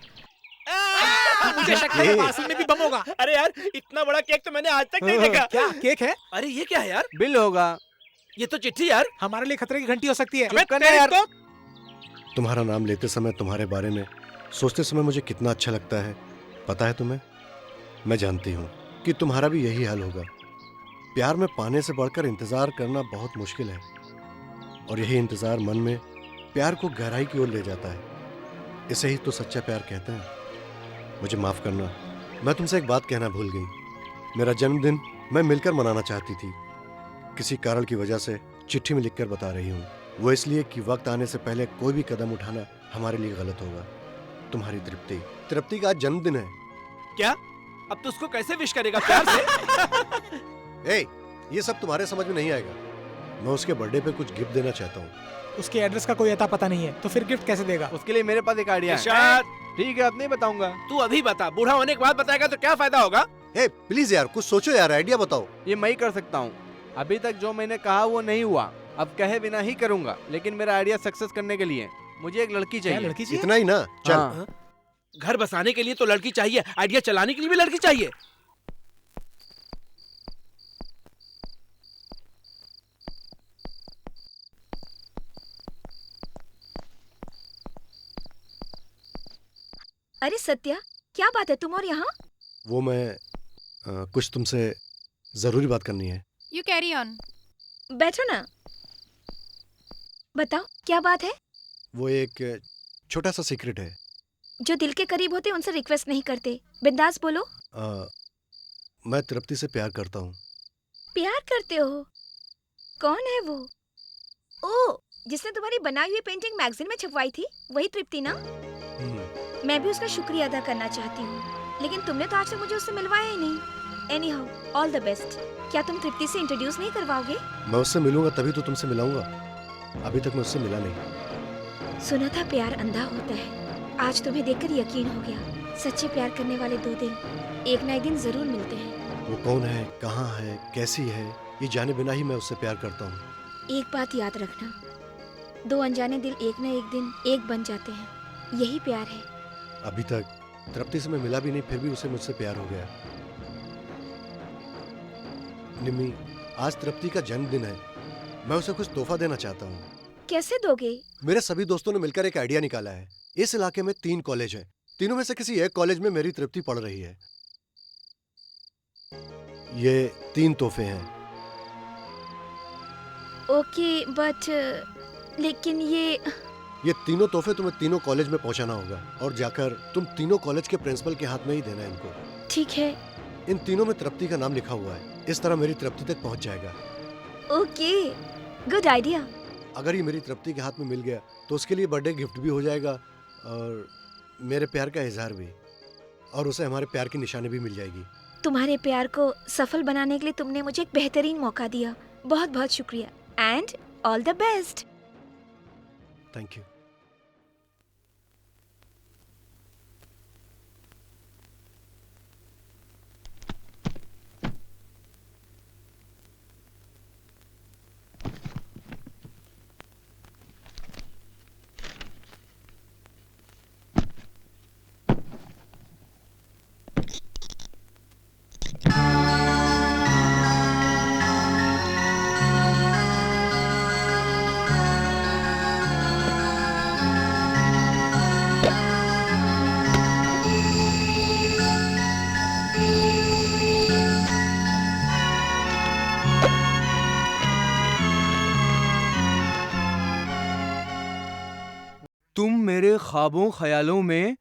मुझे शक है पार्सल में भी बम होगा। अरे यार इतना बड़ा केक तो मैंने आज तक नहीं देखा। क्या केक है? अरे ये क्या है यार? बिल होगा। ये तो चिट्ठी यार। हमारे लिए खतरे की घंटी हो सकती है। चुप कर ना यार। तुम्हारा नाम लेते समय, तुम्हारे बारे में सोचते समय मुझे कितना अच्छा लगता है पता है तुम्हें? मैं जानती हूँ कि तुम्हारा भी यही हाल होगा। प्यार में पाने से बढ़कर इंतजार करना बहुत मुश्किल है और यही इंतजार मन में प्यार को गहराई की ओर ले जाता है। इसे ही तो सच्चा प्यार कहते हैं। मुझे माफ करना, मैं तुमसे एक बात कहना भूल गई। मेरा जन्मदिन मैं मिलकर मनाना चाहती थी, किसी कारण की वजह से चिट्ठी में लिखकर बता रही हूँ। वो इसलिए कि वक्त आने से पहले कोई भी कदम उठाना हमारे लिए गलत होगा। तुम्हारी तृप्ति। तृप्ति का आज जन्मदिन है। क्या? अब तो उसको कैसे विश करेगा प्यार से? ए, ये सब तुम्हारे समझ में नहीं आएगा। मैं उसके बर्थडे पे कुछ गिफ्ट देना चाहता हूँ। उसके एड्रेस का कोई अता पता नहीं है, तो फिर गिफ्ट कैसे देगा? उसके लिए मेरे पास एक आइडिया है। इरशाद, ठीक है, अब नहीं बताऊंगा। तू अभी बता, बूढ़ा होने के बाद बताएगा तो क्या फायदा होगा? ए, प्लीज यार कुछ सोचो यार, आइडिया बताओ। ये मैं ही कर सकता हूँ। अभी तक जो मैंने कहा वो नहीं हुआ, अब कहे बिना ही करूंगा। लेकिन मेरा आइडिया सक्सेस करने के लिए मुझे एक लड़की चाहिए। लड़की चाहिए? इतना ही ना? चल। हाँ। घर बसाने के लिए तो लड़की चाहिए, आइडिया चलाने के लिए भी लड़की चाहिए। अरे सत्या, क्या बात है तुम और यहाँ? वो मैं कुछ तुमसे जरूरी बात करनी है। You carry on. बैठो ना, बताओ क्या बात है? वो एक छोटा सा सीक्रेट है। जो दिल के करीब होते उनसे रिक्वेस्ट नहीं करते, बिंदास बोलो। मैं तृप्ति से प्यार करता हूँ। प्यार करते हो? कौन है वो? ओ, जिसने तुम्हारी बनाई हुई पेंटिंग मैगजीन में छपवाई थी, वही तृप्ति ना? मैं भी उसका शुक्रिया अदा करना चाहती हूँ, लेकिन तुमने तो आज तक मुझे उससे मिलवाया ही नहीं। Any how, all the best. क्या तुम तृप्ति से इंट्रोड्यूस नहीं करवाओगे? मैं उससे मिलूंगा तभी तो तुमसे मिलाऊंगा। अभी तक मैं उससे मिला नहीं। सुना था प्यार अंधा होता है, आज तुम्हें देखकर यकीन हो गया। सच्चे प्यार करने वाले 2 दिल एक ना एक दिन जरूर मिलते हैं। वो कौन है, कहाँ है, कैसी है, ये जाने बिना ही मैं उससे प्यार करता हूँ। एक बात याद रखना, 2 अनजाने दिल एक ना एक दिन एक बन जाते हैं, यही प्यार है। अभी तक तृप्ति से मैं मिला भी नहीं, फिर भी उसे मुझसे प्यार हो गया। निम्मी, आज तृप्ति का जन्मदिन है, मैं उसे कुछ तोहफा देना चाहता हूँ। कैसे दोगे? मेरे सभी दोस्तों ने मिलकर एक आइडिया निकाला है। इस इलाके में 3 कॉलेज हैं, तीनों में से किसी एक कॉलेज में मेरी तृप्ति पढ़ रही है। ये 3 तोहफे हैं। ओके, बट लेकिन ये तीनों तोहफे तुम्हें तीनों कॉलेज में पहुंचाना होगा और जाकर तुम तीनों कॉलेज के प्रिंसिपल के हाथ में ही देना है इनको। ठीक है, इन तीनों में तृप्ति का नाम लिखा हुआ है। इस तरह मेरी तृप्ति तक पहुंच जाएगा। Okay, good idea. अगर ये मेरी तृप्ति के हाथ में मिल गया तो उसके लिए बर्थडे गिफ्ट भी हो जाएगा और मेरे प्यार का इजहार भी, और उसे हमारे प्यार की निशानी भी मिल जाएगी। तुम्हारे प्यार को सफल बनाने के लिए तुमने मुझे एक बेहतरीन मौका दिया। बहुत बहुत शुक्रिया and all the best. Thank you. तुम मेरे ख्वाबों ख्यालों में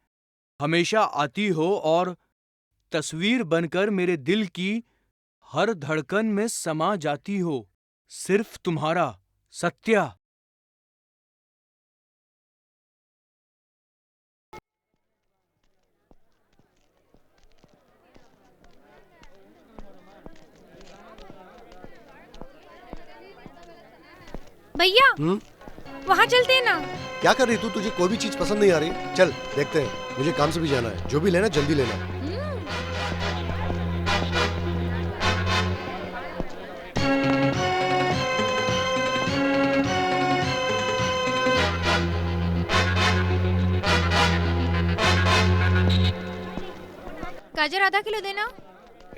हमेशा आती हो और तस्वीर बनकर मेरे दिल की हर धड़कन में समा जाती हो। सिर्फ तुम्हारा सत्या। भैया वहाँ चलते हैं ना। क्या कर रही तू? तुझे कोई भी चीज पसंद नहीं आ रही? चल देखते हैं, मुझे काम से भी जाना है। जो भी लेना जल्दी लेना। गाजर आधा किलो देना।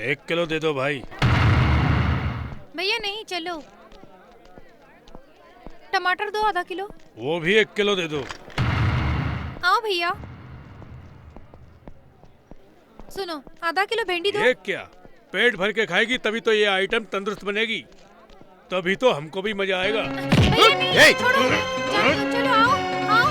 1 किलो दे दो भाई। भैया नहीं, चलो। टमाटर दो आधा किलो। वो भी 1 किलो दे दो। आओ भैया। सुनो, आधा किलो भिंडी दो। ये क्या, पेट भर के खाएगी तभी तो ये आइटम तंदुरुस्त बनेगी, तभी तो हमको भी मजा आएगा। भैया नहीं, छोड़ो, चलो, चलो आओ, आओ।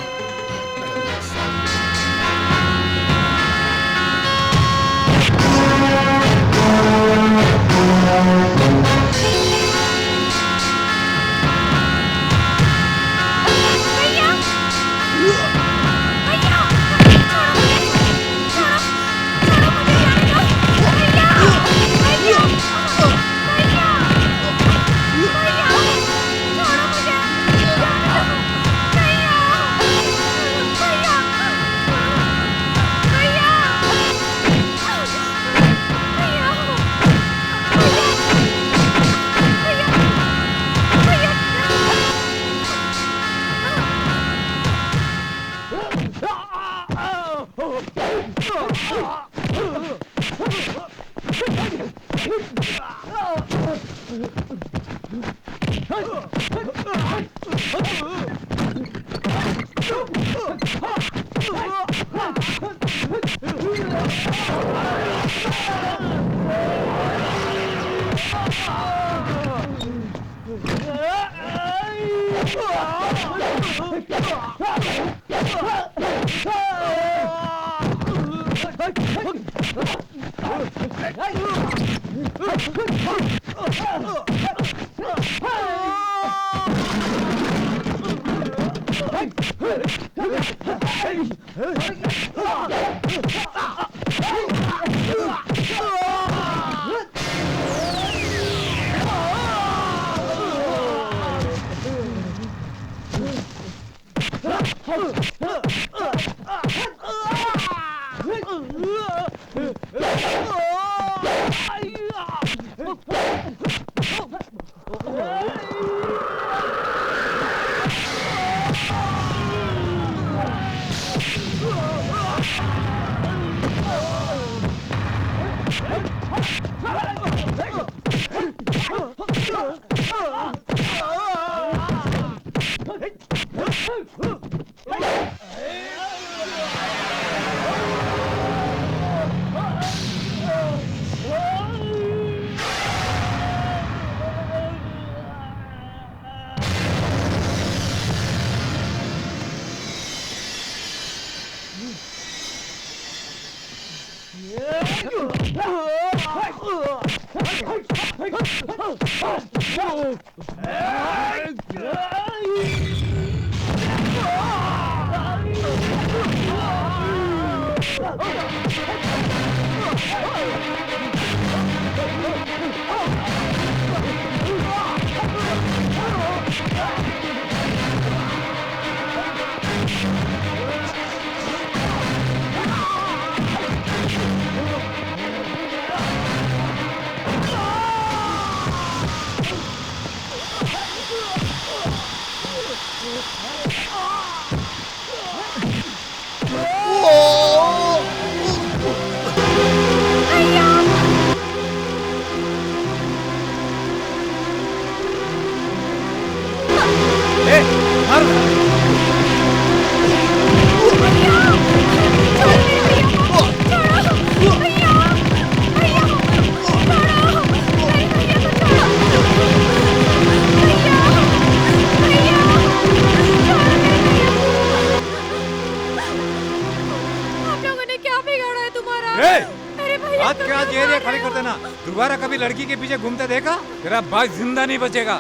आज के आज ये एरिया खाली कर देना। दोबारा कभी लड़की के पीछे घूमते देखा तेरा भाई जिंदा नहीं बचेगा,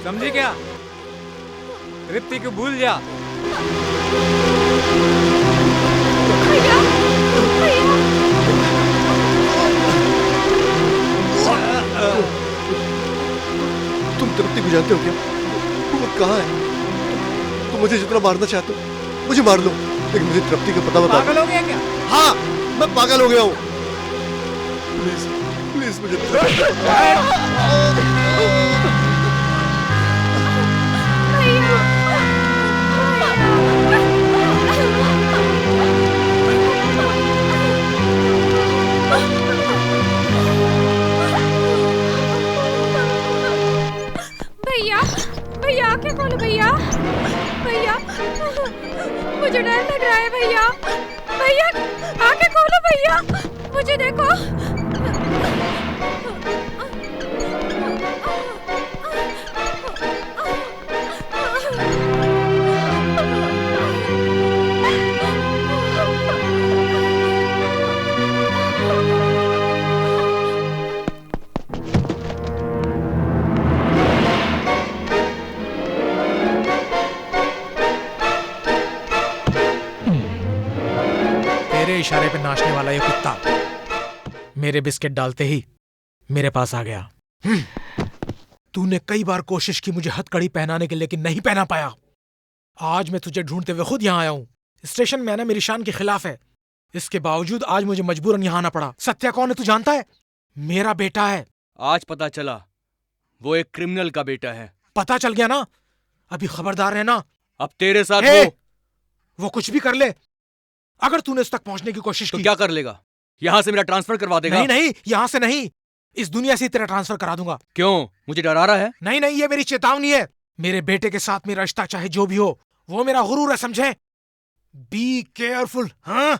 समझी क्या? तृप्ति को भूल जा। तुम तृप्ति को जानते हो क्या? वो कहाँ है? तुम मुझे जितना मारना चाहते हो मुझे मार लो, लेकिन मुझे तृप्ति का पता बता। पागल हो गया क्या? हाँ, मैं पागल हो गया हूँ। प्लीज प्लीज मुझे भैया भैया आंखें खोलो भैया, भैया मुझे डर लग रहा है भैया, भैया आंखें खोलो भैया, मुझे देखो। तेरे इशारे पे नाचने वाला ये कुत्ता मेरे बिस्किट डालते ही मेरे पास आ गया। तूने कई बार कोशिश की मुझे हथकड़ी पहनाने की, लेकिन नहीं पहना पाया। आज मैं तुझे ढूंढते हुए खुद यहाँ आया हूँ। स्टेशन में आना मेरी शान के खिलाफ है, इसके बावजूद आज मुझे मजबूरन यहाँ आना पड़ा। सत्या कौन है तू जानता है? मेरा बेटा है। आज पता चला वो एक क्रिमिनल का बेटा है। पता चल गया ना? अभी खबरदार रहना। अब तेरे साथ वो कुछ भी कर ले, अगर तूने उस तक पहुंचने की कोशिश की तो क्या कर लेगा? यहाँ से मेरा ट्रांसफर करवा देगा? नहीं नहीं, यहाँ से नहीं, इस दुनिया से तेरा ट्रांसफर करा दूंगा। क्यों, मुझे डरा रहा है? नहीं नहीं, ये मेरी चेतावनी है। मेरे बेटे के साथ मेरा रिश्ता चाहे जो भी हो, वो मेरा गुरूर है, समझे? Be careful. हाँ,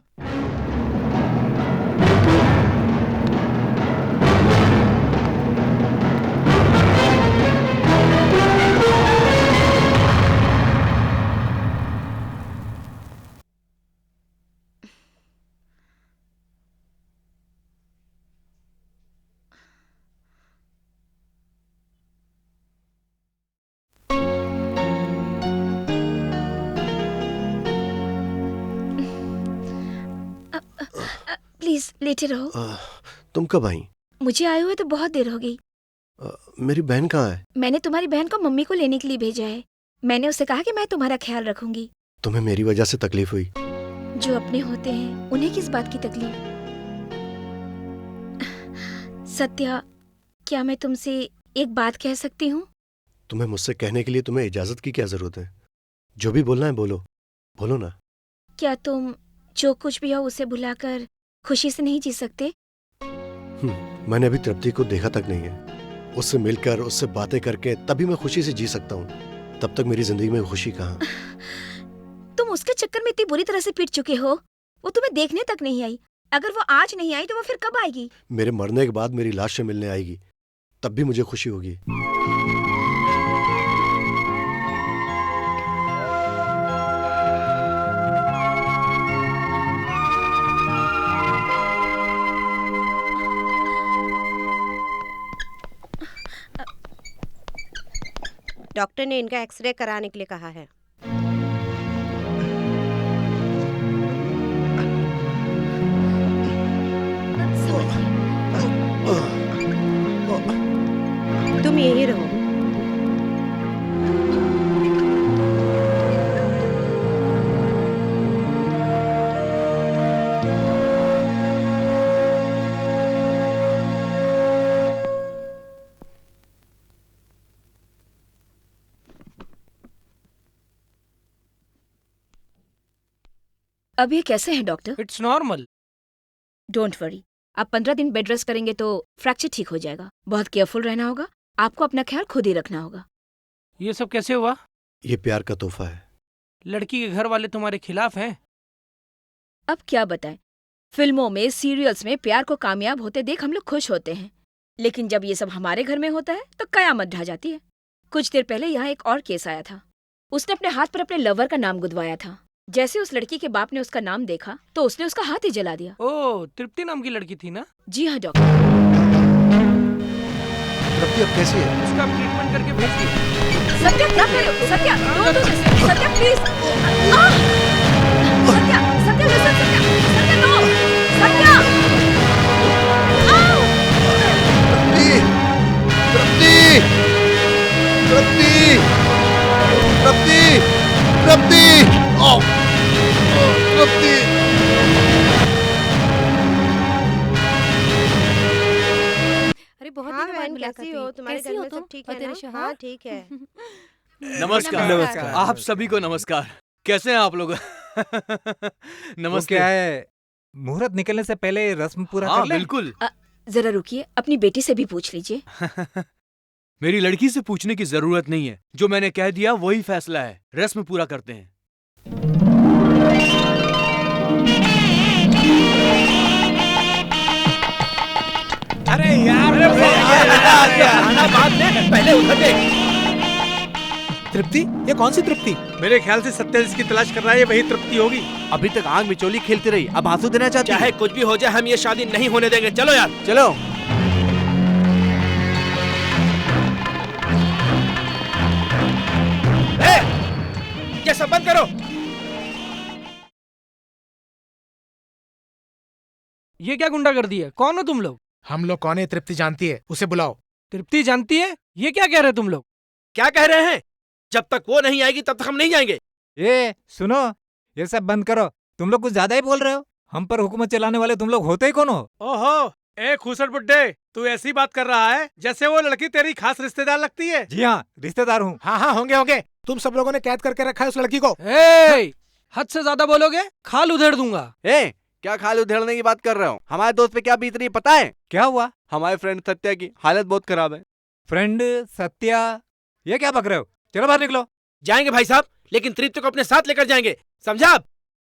प्लीज लेटे रहो। तुम कब आई? मुझे आए हुए तो बहुत देर हो गई। मेरी बहन कहाँ है? मैंने तुम्हारी बहन को मम्मी को लेने के लिए भेजा है। मैंने उसे कहा कि मैं तुम्हारा ख्याल रखूंगी। तुम्हें मेरी वजह से तकलीफ हुई? जो अपने होते हैं उन्हें किस बात की तकलीफ? सत्या, क्या मैं तुमसे एक बात कह सकती हूँ? तुम्हें मुझसे कहने के लिए तुम्हें इजाजत की क्या जरूरत है? जो भी बोलना है बोलो, बोलो ना। क्या तुम जो कुछ भी हो उसे भुलाकर खुशी से नहीं जी सकते? मैंने अभी तृप्ति को देखा तक नहीं है। उससे मिलकर, उससे बातें करके तभी मैं खुशी से जी सकता हूँ। तब तक मेरी जिंदगी में खुशी कहाँ? तुम उसके चक्कर में इतनी बुरी तरह से पिट चुके हो, वो तुम्हें देखने तक नहीं आई। अगर वो आज नहीं आई तो वो फिर कब आएगी? मेरे मरने के बाद मेरी लाश से मिलने आएगी, तब भी मुझे खुशी होगी। डॉक्टर ने इनका एक्सरे कराने के लिए कहा है। तुम यहीं रहो। अब ये कैसे है doctor? It's normal. Don't worry, आप 15 दिन बेड रेस्ट करेंगे तो फ्रैक्चर ठीक हो जाएगा। बहुत केयरफुल रहना होगा, आपको अपना ख्याल खुद ही रखना होगा। ये सब कैसे हुआ? ये प्यार का तोहफा है। लड़की के घर वाले तुम्हारे खिलाफ हैं? अब क्या बताएं, फिल्मों में सीरियल्स में प्यार को कामयाब होते देख हम लोग खुश होते हैं, लेकिन जब ये सब हमारे घर में होता है तो कयामत ढह जाती है। कुछ देर पहले यहाँ एक और केस आया था। उसने अपने हाथ पर अपने लवर का नाम गुदवाया था। जैसे उस लड़की के बाप ने उसका नाम देखा तो उसने उसका हाथ ही जला दिया। ओह, तृप्ति नाम की लड़की थी ना? जी हाँ डॉक्टर। तृप्ति अब कैसी है? उसका आप ट्रीटमेंट करके भेज दिए। सत्या क्या कर रहे हो? Satya Satya please. Satya Satya listen, Satya no Satya. Tripti Tripti Tripti Tripti Tripti. अरे बहुत हाँ दिनों बाद बहन, मुलाकात कैसी हुई। हो? तुम्हारे कैसी घर हो में तुम? सब ठीक और है तेरे ना? शौहर? हाँ ठीक है। नमस्कार। नमस्कार। आप सभी को नमस्कार। कैसे हैं आप लोग? वो नमस्ते। क्या है, मुहूर्त निकलने से पहले रस्म पूरा हाँ कर ले। बिल्कुल। जरा रुकिए, अपनी बेटी से भी पूछ लीजिए। मेरी लड़की से पूछने की जरूरत नहीं है। जो मैंने कह दिया वही फैसला है। रस्म पूरा करते हैं। अरे यार, खाना बाद में, पहले उधर देख। तृप्ति? ये कौन सी तृप्ति? मेरे ख्याल से सत्या जिसकी तलाश कर रहा है वही तृप्ति होगी। अभी तक आग मिचोली खेलती रही, अब आंसू देना चाहती है। चाहे कुछ भी हो जाए, हम ये शादी नहीं होने देंगे। चलो यार, चलो। ये सब बंद करो। ये क्या गुंडागर्दी है? कौन हो तुम लोग? हम लोग कौन है तृप्ति जानती है, उसे बुलाओ। तृप्ति जानती है? ये क्या कह रहे तुम लोग? क्या कह रहे हैं? जब तक वो नहीं आएगी तब तक हम नहीं जाएंगे। ये सुनो, ये सब बंद करो। तुम लोग कुछ ज्यादा ही बोल रहे हो। हम पर हुकूमत चलाने वाले तुम लोग होते ही कौन हो? ओहो, ए खूसट बुड्ढे, तू ऐसी बात कर रहा है जैसे वो लड़की तेरी खास रिश्तेदार लगती है। जी हाँ, रिश्तेदार हूँ। हाँ हाँ, होंगे होंगे। तुम सब लोगों ने कैद करके रखा है उस लड़की को। हद से ज्यादा बोलोगे खाल उधेड़ दूंगा। क्या खाल उधेड़ने की बात कर रहे हो? हमारे दोस्त पे क्या बीत रही है पता है? क्या हुआ? हमारे फ्रेंड सत्या की हालत बहुत खराब है। फ्रेंड सत्या? ये क्या बक रहे हो? चलो बाहर निकलो। जाएंगे भाई साहब, लेकिन तृप्ति को अपने साथ लेकर जाएंगे, समझा आप?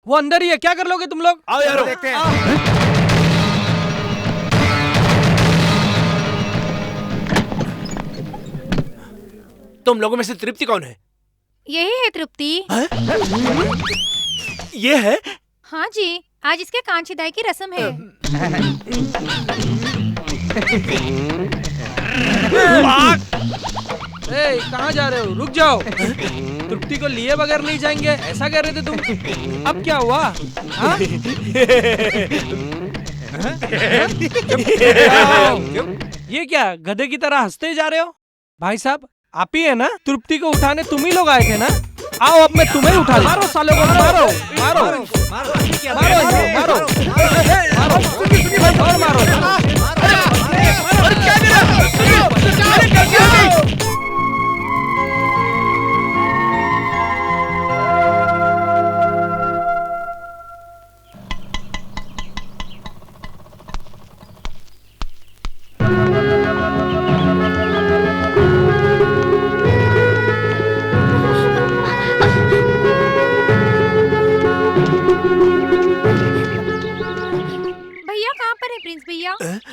वो अंदर ही है, क्या कर लोगे तुम लोग? आओ यार, देखते हैं। तुम लोगों में से तृप्ति कौन है? यही है तृप्ति। ये है? हाँ जी, आज इसके कांचीदाई की रस्म है। कहाँ जा रहे हो? रुक जाओ। तृप्ति को लिए बगैर नहीं जाएंगे, ऐसा कह रहे थे तुम। अब क्या हुआ? हाँ? ये क्या गधे की तरह हंसते जा रहे हो? भाई साहब, आप ही है ना? तृप्ति को उठाने तुम ही लोग आए थे ना? आओ, अब मैं तुम्हें उठा लूं। मारो सालों को, मारो मारो मारो मारो मारो।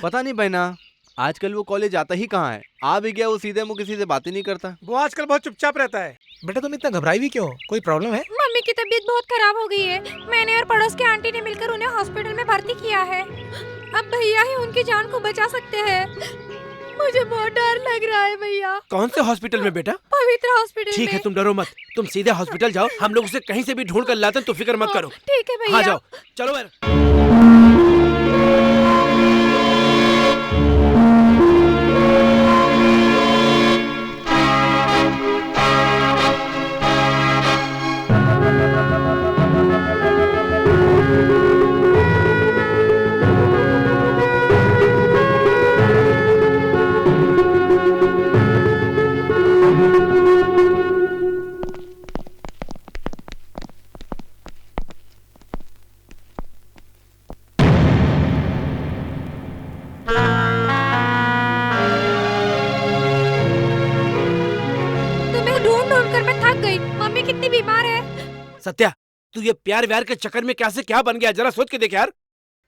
पता नहीं बहना, आजकल वो कॉलेज आता ही कहाँ है। आ भी गया वो सीधे मुंह किसी से बात ही नहीं करता। वो आजकल बहुत चुपचाप रहता है। बेटा तुम इतना घबराई भी क्यों? कोई प्रॉब्लम है? मम्मी की तबीयत बहुत खराब हो गई है। मैंने और पड़ोस के आंटी ने मिलकर उन्हें हॉस्पिटल में भर्ती किया है। अब भैया ही उनकी जान को बचा सकते हैं। मुझे बहुत डर लग रहा है भैया। कौन से हॉस्पिटल में बेटा? पवित्र हॉस्पिटल ठीक है, में। तुम डरो मत, तुम सीधे हॉस्पिटल जाओ, हम लोग उसे कहीं से भी ढूंढ कर लाते हैं, तो फिक्र मत करो। ठीक है भैया। हाँ जाओ, चलो यार। तुम्हें ढूंढ ढूंढ कर मैं थक गई। मम्मी कितनी बीमार है। सत्या, तू ये प्यार व्यार के चक्कर में क्या से क्या बन गया, जरा सोच के देख यार।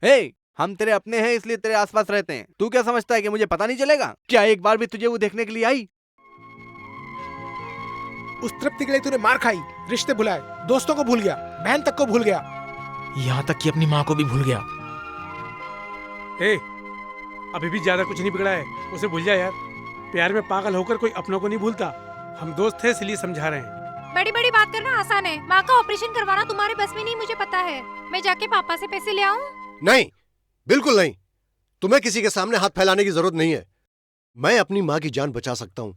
हे, हम तेरे अपने हैं इसलिए तेरे आसपास रहते हैं। तू क्या समझता है कि मुझे पता नहीं चलेगा? क्या एक बार भी तुझे वो देखने के लिए आई? उस तृप्ति के लिए तूने मार खाई, रिश्ते भुलाए, दोस्तों को भूल गया, बहन तक को भूल गया, यहाँ तक कि अपनी माँ को भी भूल गया। ए, अभी भी ज्यादा कुछ नहीं बिगड़ा है, उसे भूल जा यार। प्यार में पागल होकर कोई अपनों को नहीं भूलता। हम दोस्त थे इसलिए समझा रहे हैं। बड़ी बड़ी बात करना आसान है। माँ का ऑपरेशन करवाना तुम्हारे बस में नहीं, मुझे पता है। मैं जाके पापा से पैसे ले आऊं? नहीं, बिल्कुल नहीं। तुम्हें किसी के सामने हाथ फैलाने की जरूरत नहीं है। मैं अपनी माँ की जान बचा सकता हूँ,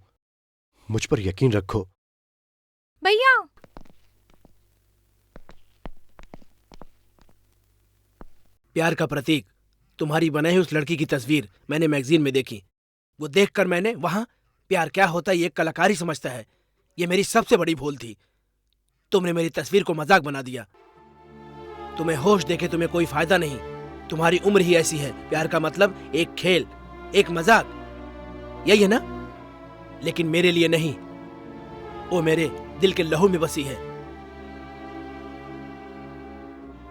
मुझ पर यकीन रखो। भैया, प्यार का प्रतीक तुम्हारी बनाई हुई उस लड़की की तस्वीर मैंने मैगजीन में देखी। वो देखकर मैंने वहां प्यार क्या होता है ये एक कलाकार ही समझता है। ये मेरी सबसे बड़ी भूल थी। तुमने मेरी तस्वीर को मजाक बना दिया। तुम्हें होश देके तुम्हें कोई फायदा नहीं। तुम्हारी उम्र ही ऐसी है। प्यार का मतलब एक खेल, एक मजाक, यही है ना? लेकिन मेरे लिए नहीं, वो मेरे दिल के लहू में बसी है।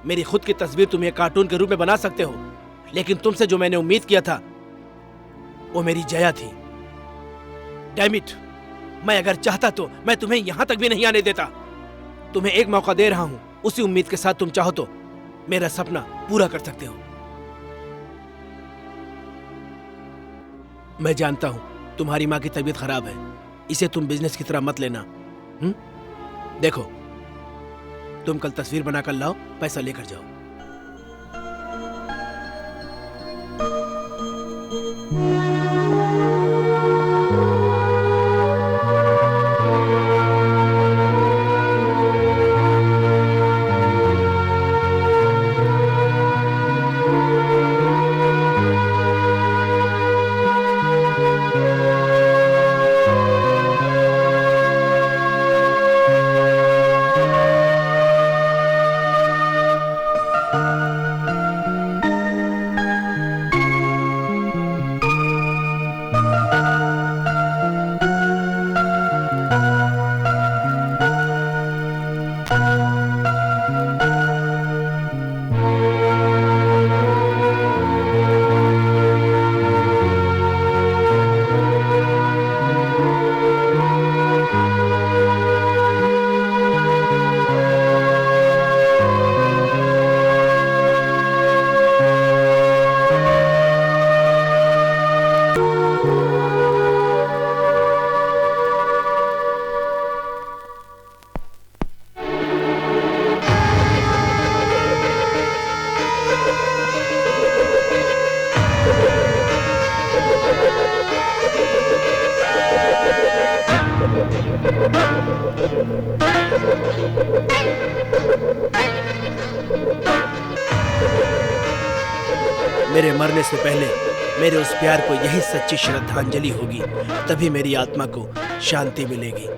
मेरी खुद की तस्वीर तुम एक कार्टून के रूप में बना सकते हो, लेकिन तुमसे जो मैंने उम्मीद किया था वो मेरी जया थी। डैम इट, मैं अगर चाहता तो मैं तुम्हें यहां तक भी नहीं आने देता। तुम्हें एक मौका दे रहा हूं, उसी उम्मीद के साथ तुम चाहो तो मेरा सपना पूरा कर सकते हो। मैं जानता हूं तुम्हारी मां की तबीयत खराब है, इसे तुम बिजनेस की तरह मत लेना। देखो, तुम कल तस्वीर बनाकर लाओ, पैसा लेकर जाओ। मेरे मरने से पहले मेरे उस प्यार को यही सच्ची श्रद्धांजलि होगी, तभी मेरी आत्मा को शांति मिलेगी।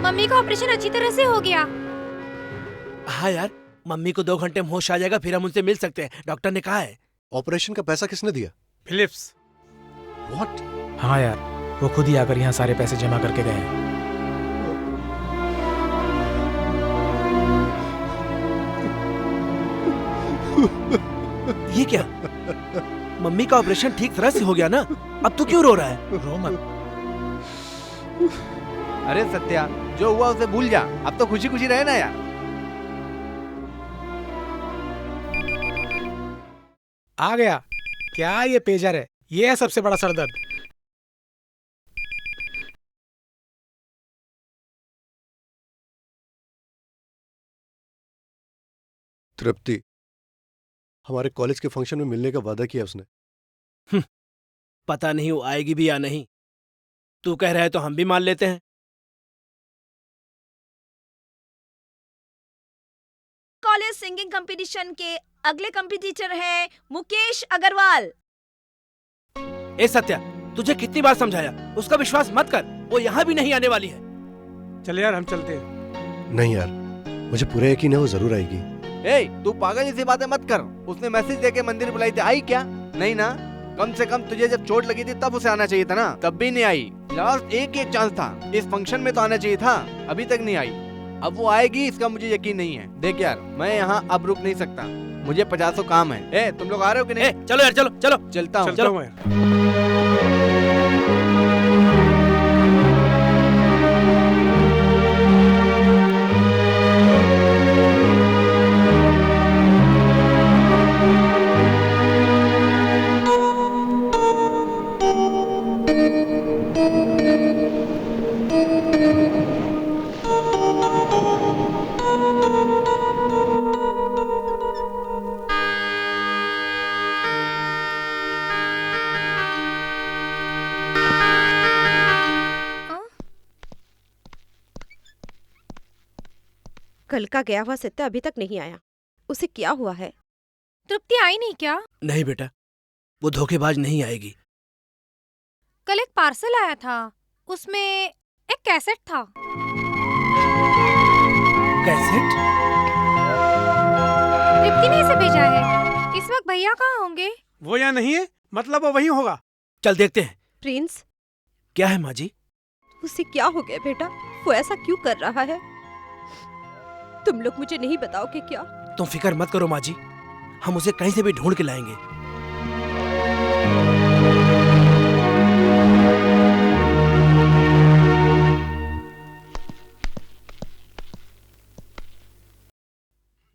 मम्मी का ऑपरेशन अच्छी तरह से हो गया। हाँ यार, मम्मी को 2 घंटे में होश आ जाएगा, फिर हम उनसे मिल सकते हैं, डॉक्टर ने कहा है। ऑपरेशन का पैसा किसने दिया? फिलिप्स। व्हाट? हाँ यार, वो खुद ही आकर यहाँ सारे पैसे जमा करके गए हैं। ये क्या? मम्मी का ऑपरेशन ठीक तरह से हो गया ना? अब तू क्यों रो रहा है? रो मत। अरे सत्या, जो हुआ उसे भूल जा। अब तो खुशी खुशी रहे ना यार। आ गया क्या? ये पेजर है, ये है सबसे बड़ा सरदर्द। तृप्ति, हमारे कॉलेज के फंक्शन में मिलने का वादा किया उसने। पता नहीं वो आएगी भी या नहीं। तू कह रहा है तो हम भी मान लेते हैं। कॉलेज सिंगिंग कंपटीशन के अगले कंपटीटर है मुकेश अग्रवाल। ए सत्या, तुझे कितनी बार समझाया, उसका विश्वास मत कर, वो यहाँ भी नहीं आने वाली है। चले यार, हम चलते हैं। नहीं यार, मुझे पूरा यकीन है वो जरूर आएगी। ए, तू पागल जैसी बातें मत कर। उसने मैसेज देके मंदिर बुलाई थी, आई क्या? नहीं ना? कम से कम तुझे जब चोट लगी थी तब उसे आना चाहिए था ना, तब भी नहीं आई। लास्ट एक ही चांस था, इस फंक्शन में तो आना चाहिए था, अभी तक नहीं आई। अब वो आएगी इसका मुझे यकीन नहीं है। देख यार, मैं यहाँ अब रुक नहीं सकता, मुझे 50 काम है। ए, तुम लोग आ रहे हो कि नहीं? चलो यार, चलो चलो। चलता हूँ। चलता हूँ यार। कल का गया हुआ सत्या अभी तक नहीं आया। उसे क्या हुआ है? तृप्ति आई नहीं क्या? नहीं बेटा, वो धोखेबाज नहीं आएगी। कल एक पार्सल आया था, उसमें एक कैसेट था। कैसेट? तृप्ति ने इसे भेजा है। इस वक्त भैया कहाँ होंगे? वो यहाँ नहीं है, मतलब वो वहीं होगा। चल देखते हैं। प्रिंस, क्या है माँ जी? उसे क्या हो गया बेटा? वो ऐसा क्यों कर रहा है? तुम लोग मुझे नहीं बताओगे क्या? तुम फिक्र मत करो माँ जी, हम उसे कहीं से भी ढूंढ के लाएंगे।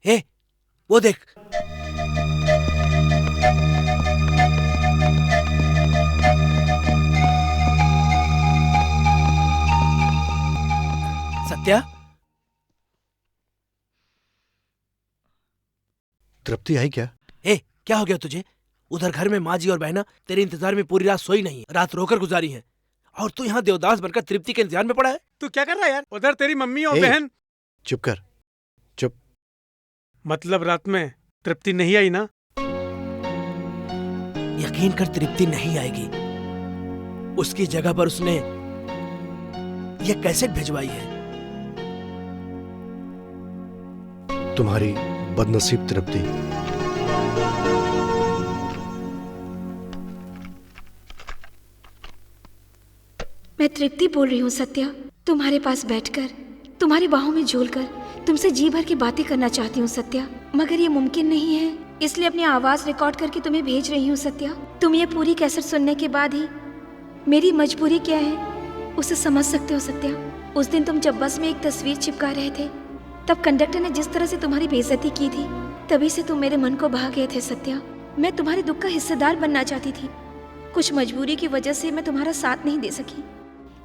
ए, वो देख। सत्या, तृप्ति आई क्या? ए, क्या हो गया तुझे? उधर घर में माँ जी और बहना तेरे इंतजार में पूरी रात सोई नहीं है, रात रोकर गुजारी है, और तू यहाँ देवदास बनकर तृप्ति के इंतजार में पड़ा है। तू क्या कर रहा है यार? उधर तेरी मम्मी और ए, बहन। चुप कर, चुप। मतलब रात में तृप्ति नहीं आई ना? यकीन कर, तृप्ति नहीं आएगी। उसकी जगह पर उसने ये कैसेट भिजवाई है। तुम्हारी बदनसीब तृप्ति। मैं तृप्ति बोल रही हूँ सत्या, तुम्हारे पास बैठकर, तुम्हारी बाहों में झूलकर तुमसे जी भर की बातें करना चाहती हूँ सत्या, मगर ये मुमकिन नहीं है, इसलिए अपनी आवाज रिकॉर्ड करके तुम्हें भेज रही हूँ सत्या। तुम ये पूरी कैसेट सुनने के बाद ही मेरी मजबूरी क्या है उसे समझ सकते हो सत्या। उस दिन तुम जब बस में एक तस्वीर चिपका रहे थे, तब कंडक्टर ने जिस तरह से तुम्हारी बेइज्जती की थी, तभी से तुम मेरे मन को भा गए थे सत्या। मैं तुम्हारे दुख का हिस्सेदार बनना चाहती थी, कुछ मजबूरी की वजह से मैं तुम्हारा साथ नहीं दे सकी,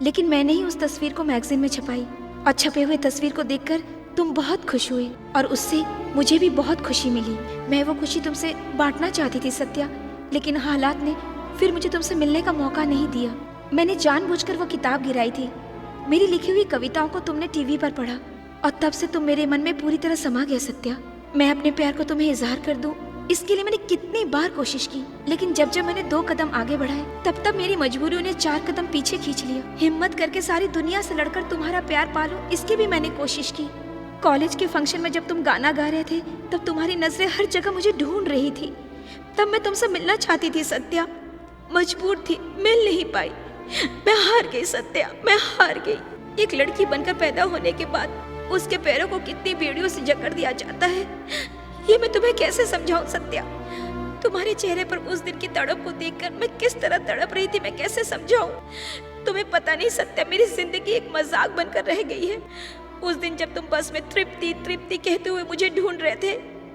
लेकिन मैंने ही उस तस्वीर को मैगजीन में छपाई, और छपे हुए तस्वीर को देखकर तुम बहुत खुश हुए, और उससे मुझे भी बहुत खुशी मिली। मैं वो खुशी तुमसे बांटना चाहती थी सत्या, लेकिन हालात ने फिर मुझे तुमसे मिलने का मौका नहीं दिया। मैंने जानबूझकर वो किताब गिराई थी। मेरी लिखी हुई कविताओं को तुमने टीवी पर पढ़ा, और तब से तुम मेरे मन में पूरी तरह समा गया सत्या। मैं अपने प्यार को तुम्हें इजहार कर दूं, इसके लिए मैंने कितनी बार कोशिश की, लेकिन जब जब मैंने 2 कदम आगे बढ़ाए, तब तब मेरी मजबूरियों ने 4 कदम पीछे खींच लिया। हिम्मत करके सारी दुनिया से लड़कर तुम्हारा प्यार पालूं, इसकी भी मैंने कोशिश की। कॉलेज के फंक्शन में जब तुम गाना गा रहे थे, तब तुम्हारी नजरें हर जगह मुझे ढूंढ रही थी। तब मैं तुमसे मिलना चाहती थी सत्या, मजबूर थी, मिल नहीं पाई। मैं हार गई सत्या, मैं हार गई। एक लड़की बनकर पैदा होने के बाद उसके पैरों को कितनी बेड़ियों से जकड़ दिया जाता है, ये मैं तुम्हें कैसे समझाऊं सत्या। तुम्हारे चेहरे पर उस दिन की तड़प को देखकर मैं किस तरह तड़प रही थी, मैं कैसे समझाऊं। तुम्हें पता नहीं सत्या, मेरी जिंदगी एक मजाक बनकर रह गई है। उस दिन जब तुम बस में तृप्ति तृप्ति कहते हुए मुझे ढूंढ रहे थे,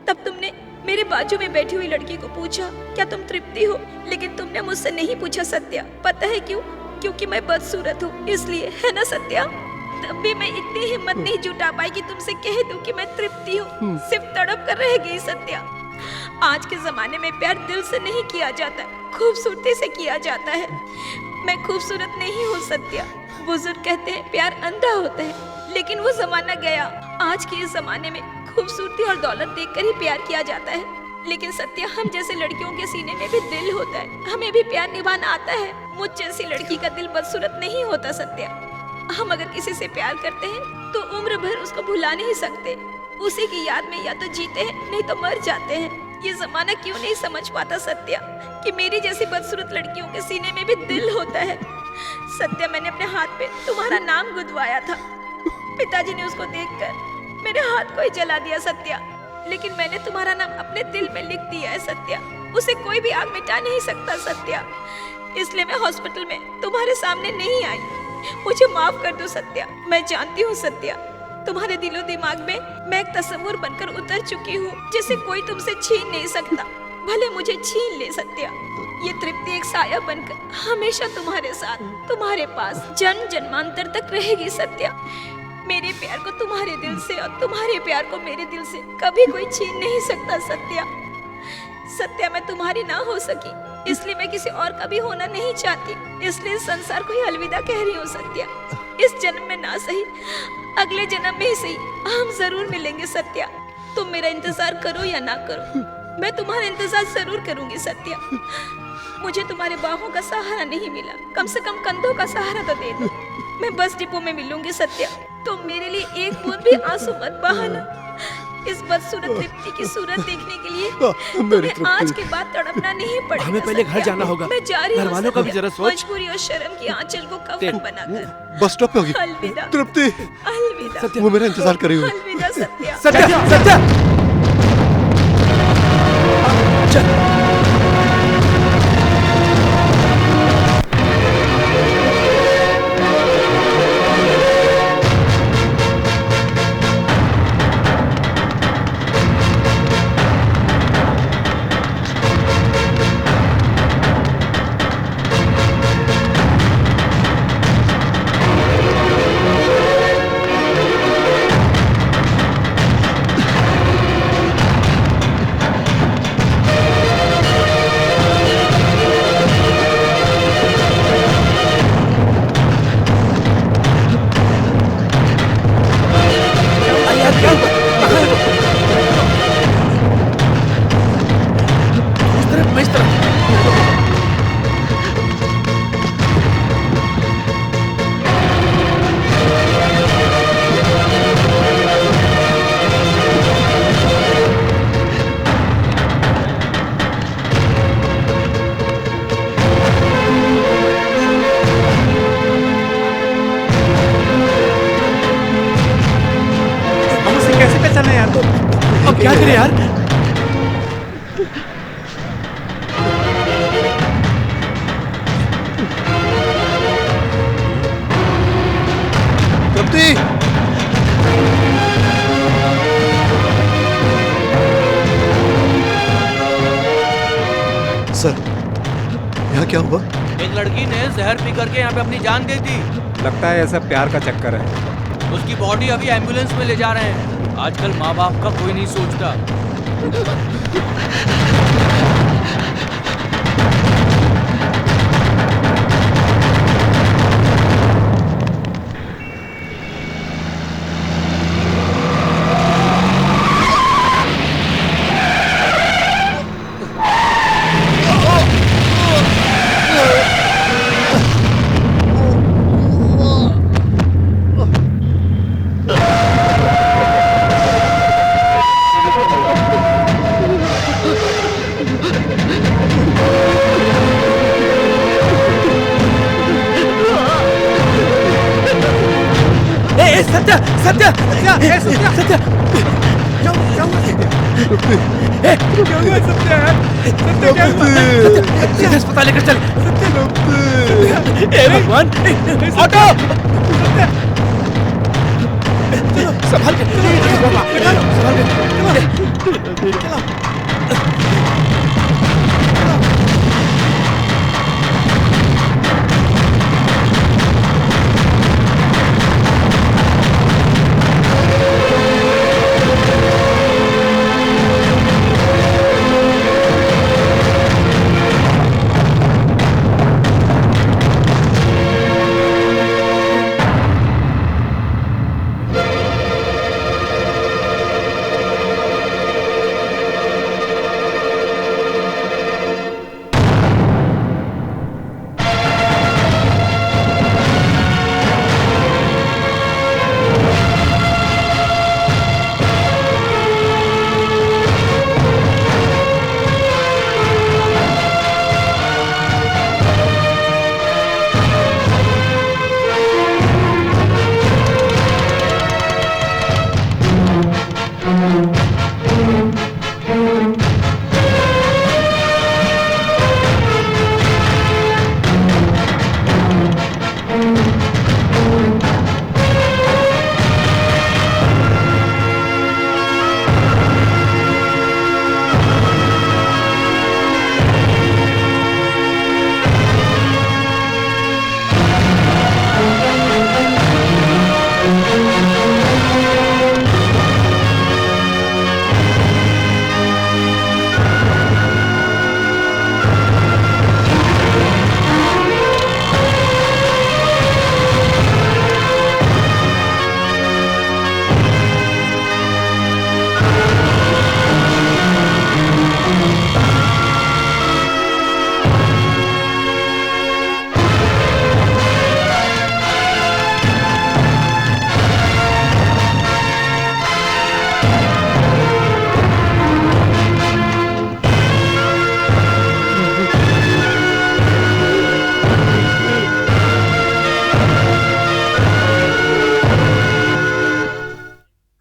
तब तुमने मेरे बाजू में बैठी हुई लड़की को पूछा, क्या तुम तृप्ति हो? लेकिन तुमने मुझसे नहीं पूछा सत्या। पता है क्यों? क्योंकि मैं बदसूरत हूँ, इसलिए, है ना सत्या? तब भी मैं इतनी हिम्मत नहीं जुटा पाई कि तुमसे कह दूं कि मैं तृप्ति हूँ। सिर्फ तड़प कर रह गई सत्या। आज के जमाने में प्यार दिल से नहीं किया जाता, खूबसूरती से किया जाता है। मैं खूबसूरत नहीं हूँ सत्या। बुजुर्ग कहते हैं प्यार अंधा होता है, लेकिन वो जमाना गया। आज के इस जमाने में खूबसूरती और दौलत देखकर ही प्यार किया जाता है। लेकिन सत्या, हम जैसे लड़कियों के सीने में भी दिल होता है, हमें भी प्यार निभाना आता है। मुझ जैसी लड़की का दिल बदसूरत नहीं होता सत्या। हम अगर किसी से प्यार करते हैं तो उम्र भर उसको भुला नहीं सकते। उसी की याद में या तो जीते हैं, नहीं तो मर जाते हैं। ये जमाना क्यों नहीं समझ पाता सत्या कि मेरी जैसी बदसूरत लड़कियों के सीने में भी दिल होता है। सत्या, मैंने अपने हाथ पे तुम्हारा नाम गुदवाया था। पिताजी ने उसको देखकर मेरे हाथ को ही जला दिया सत्या। लेकिन मैंने तुम्हारा नाम अपने दिल में लिख दिया है सत्या। उसे कोई भी आग मिटा नहीं सकता सत्या। इसलिए मैं हॉस्पिटल में तुम्हारे सामने नहीं आई। मुझे माफ कर दो सत्या। मैं जानती हूँ सत्या, तुम्हारे दिलो दिमाग में मैं एक तस्वीर बनकर उतर चुकी हूँ, जिसे कोई तुमसे छीन नहीं सकता। भले मुझे छीन ले सत्या, ये तृप्ति एक साया बनकर हमेशा तुम्हारे साथ, तुम्हारे पास जन्म जन्मांतर तक रहेगी सत्या। मेरे प्यार को तुम्हारे दिल से और तुम्हारे प्यार को मेरे दिल से कभी कोई छीन नहीं सकता सत्या। सत्या, मैं तुम्हारी ना हो सकी, इसलिए मैं किसी और का भी होना नहीं चाहती। इसलिए संसार को ही अलविदा कह रही हूँ सत्या। इस जन्म में ना सही, अगले जन्म में ही सही, हम जरूर मिलेंगे सत्या। तुम मेरा इंतजार करो या ना करो, मैं तुम्हारा इंतजार जरूर करूंगी सत्या। मुझे तुम्हारे बाहों का सहारा नहीं मिला, कम से कम कंधों का सहारा तो दे दो। मैं बस डिपो में मिलूंगी सत्या। तुम मेरे लिए एक बूंद भी आंसू मत बहाना। इस बदसूरत तृप्ति की सूरत देखने के लिए तुम्हें आज के बाद तड़पना नहीं पड़ेगा। हमें पहले घर जाना होगा। मैं जा रही हूँ घर वालों का भी सत्या। जरा सोच। मजबूरी और शर्म की आंचल को कफन बनाकर बस स्टॉप पे होगी अलविदा तृप्ति। अलविदा। वो मेरा इंतजार कर रही हुई। अलविदा सत्या। सत्या, सत्या। क्या करें यार? तृप्ति, सर, यहाँ क्या हुआ? एक लड़की ने जहर पी करके यहाँ पे अपनी जान दे दी। लगता है ऐसा प्यार का चक्कर है। उसकी बॉडी अभी एम्बुलेंस में ले जा रहे हैं। आजकल माँ बाप का कोई नहीं सोचता। ए, सत्या सत्या क्या हुआ सत्या? ए, क्या हुआ सत्या यार? सत्या क्या हुआ? सीधे अस्पताल लेकर चल। सत्या ए भगवान, ऑटो संभाल के, संभाल के,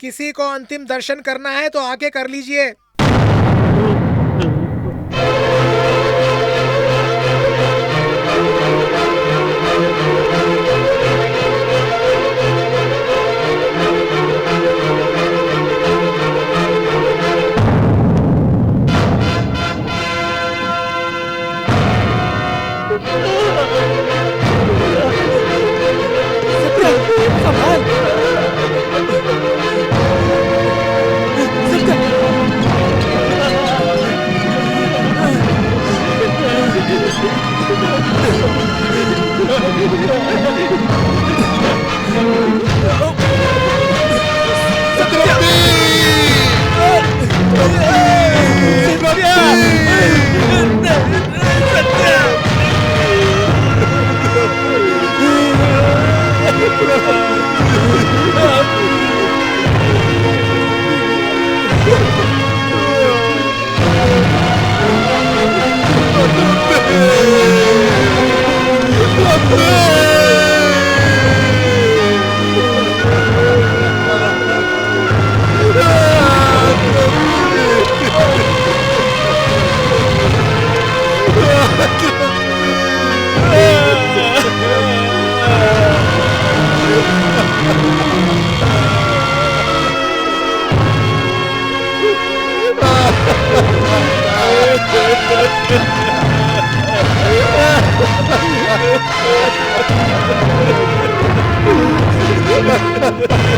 किसी को अंतिम दर्शन करना है तो आके कर लीजिए। Ha ha ha!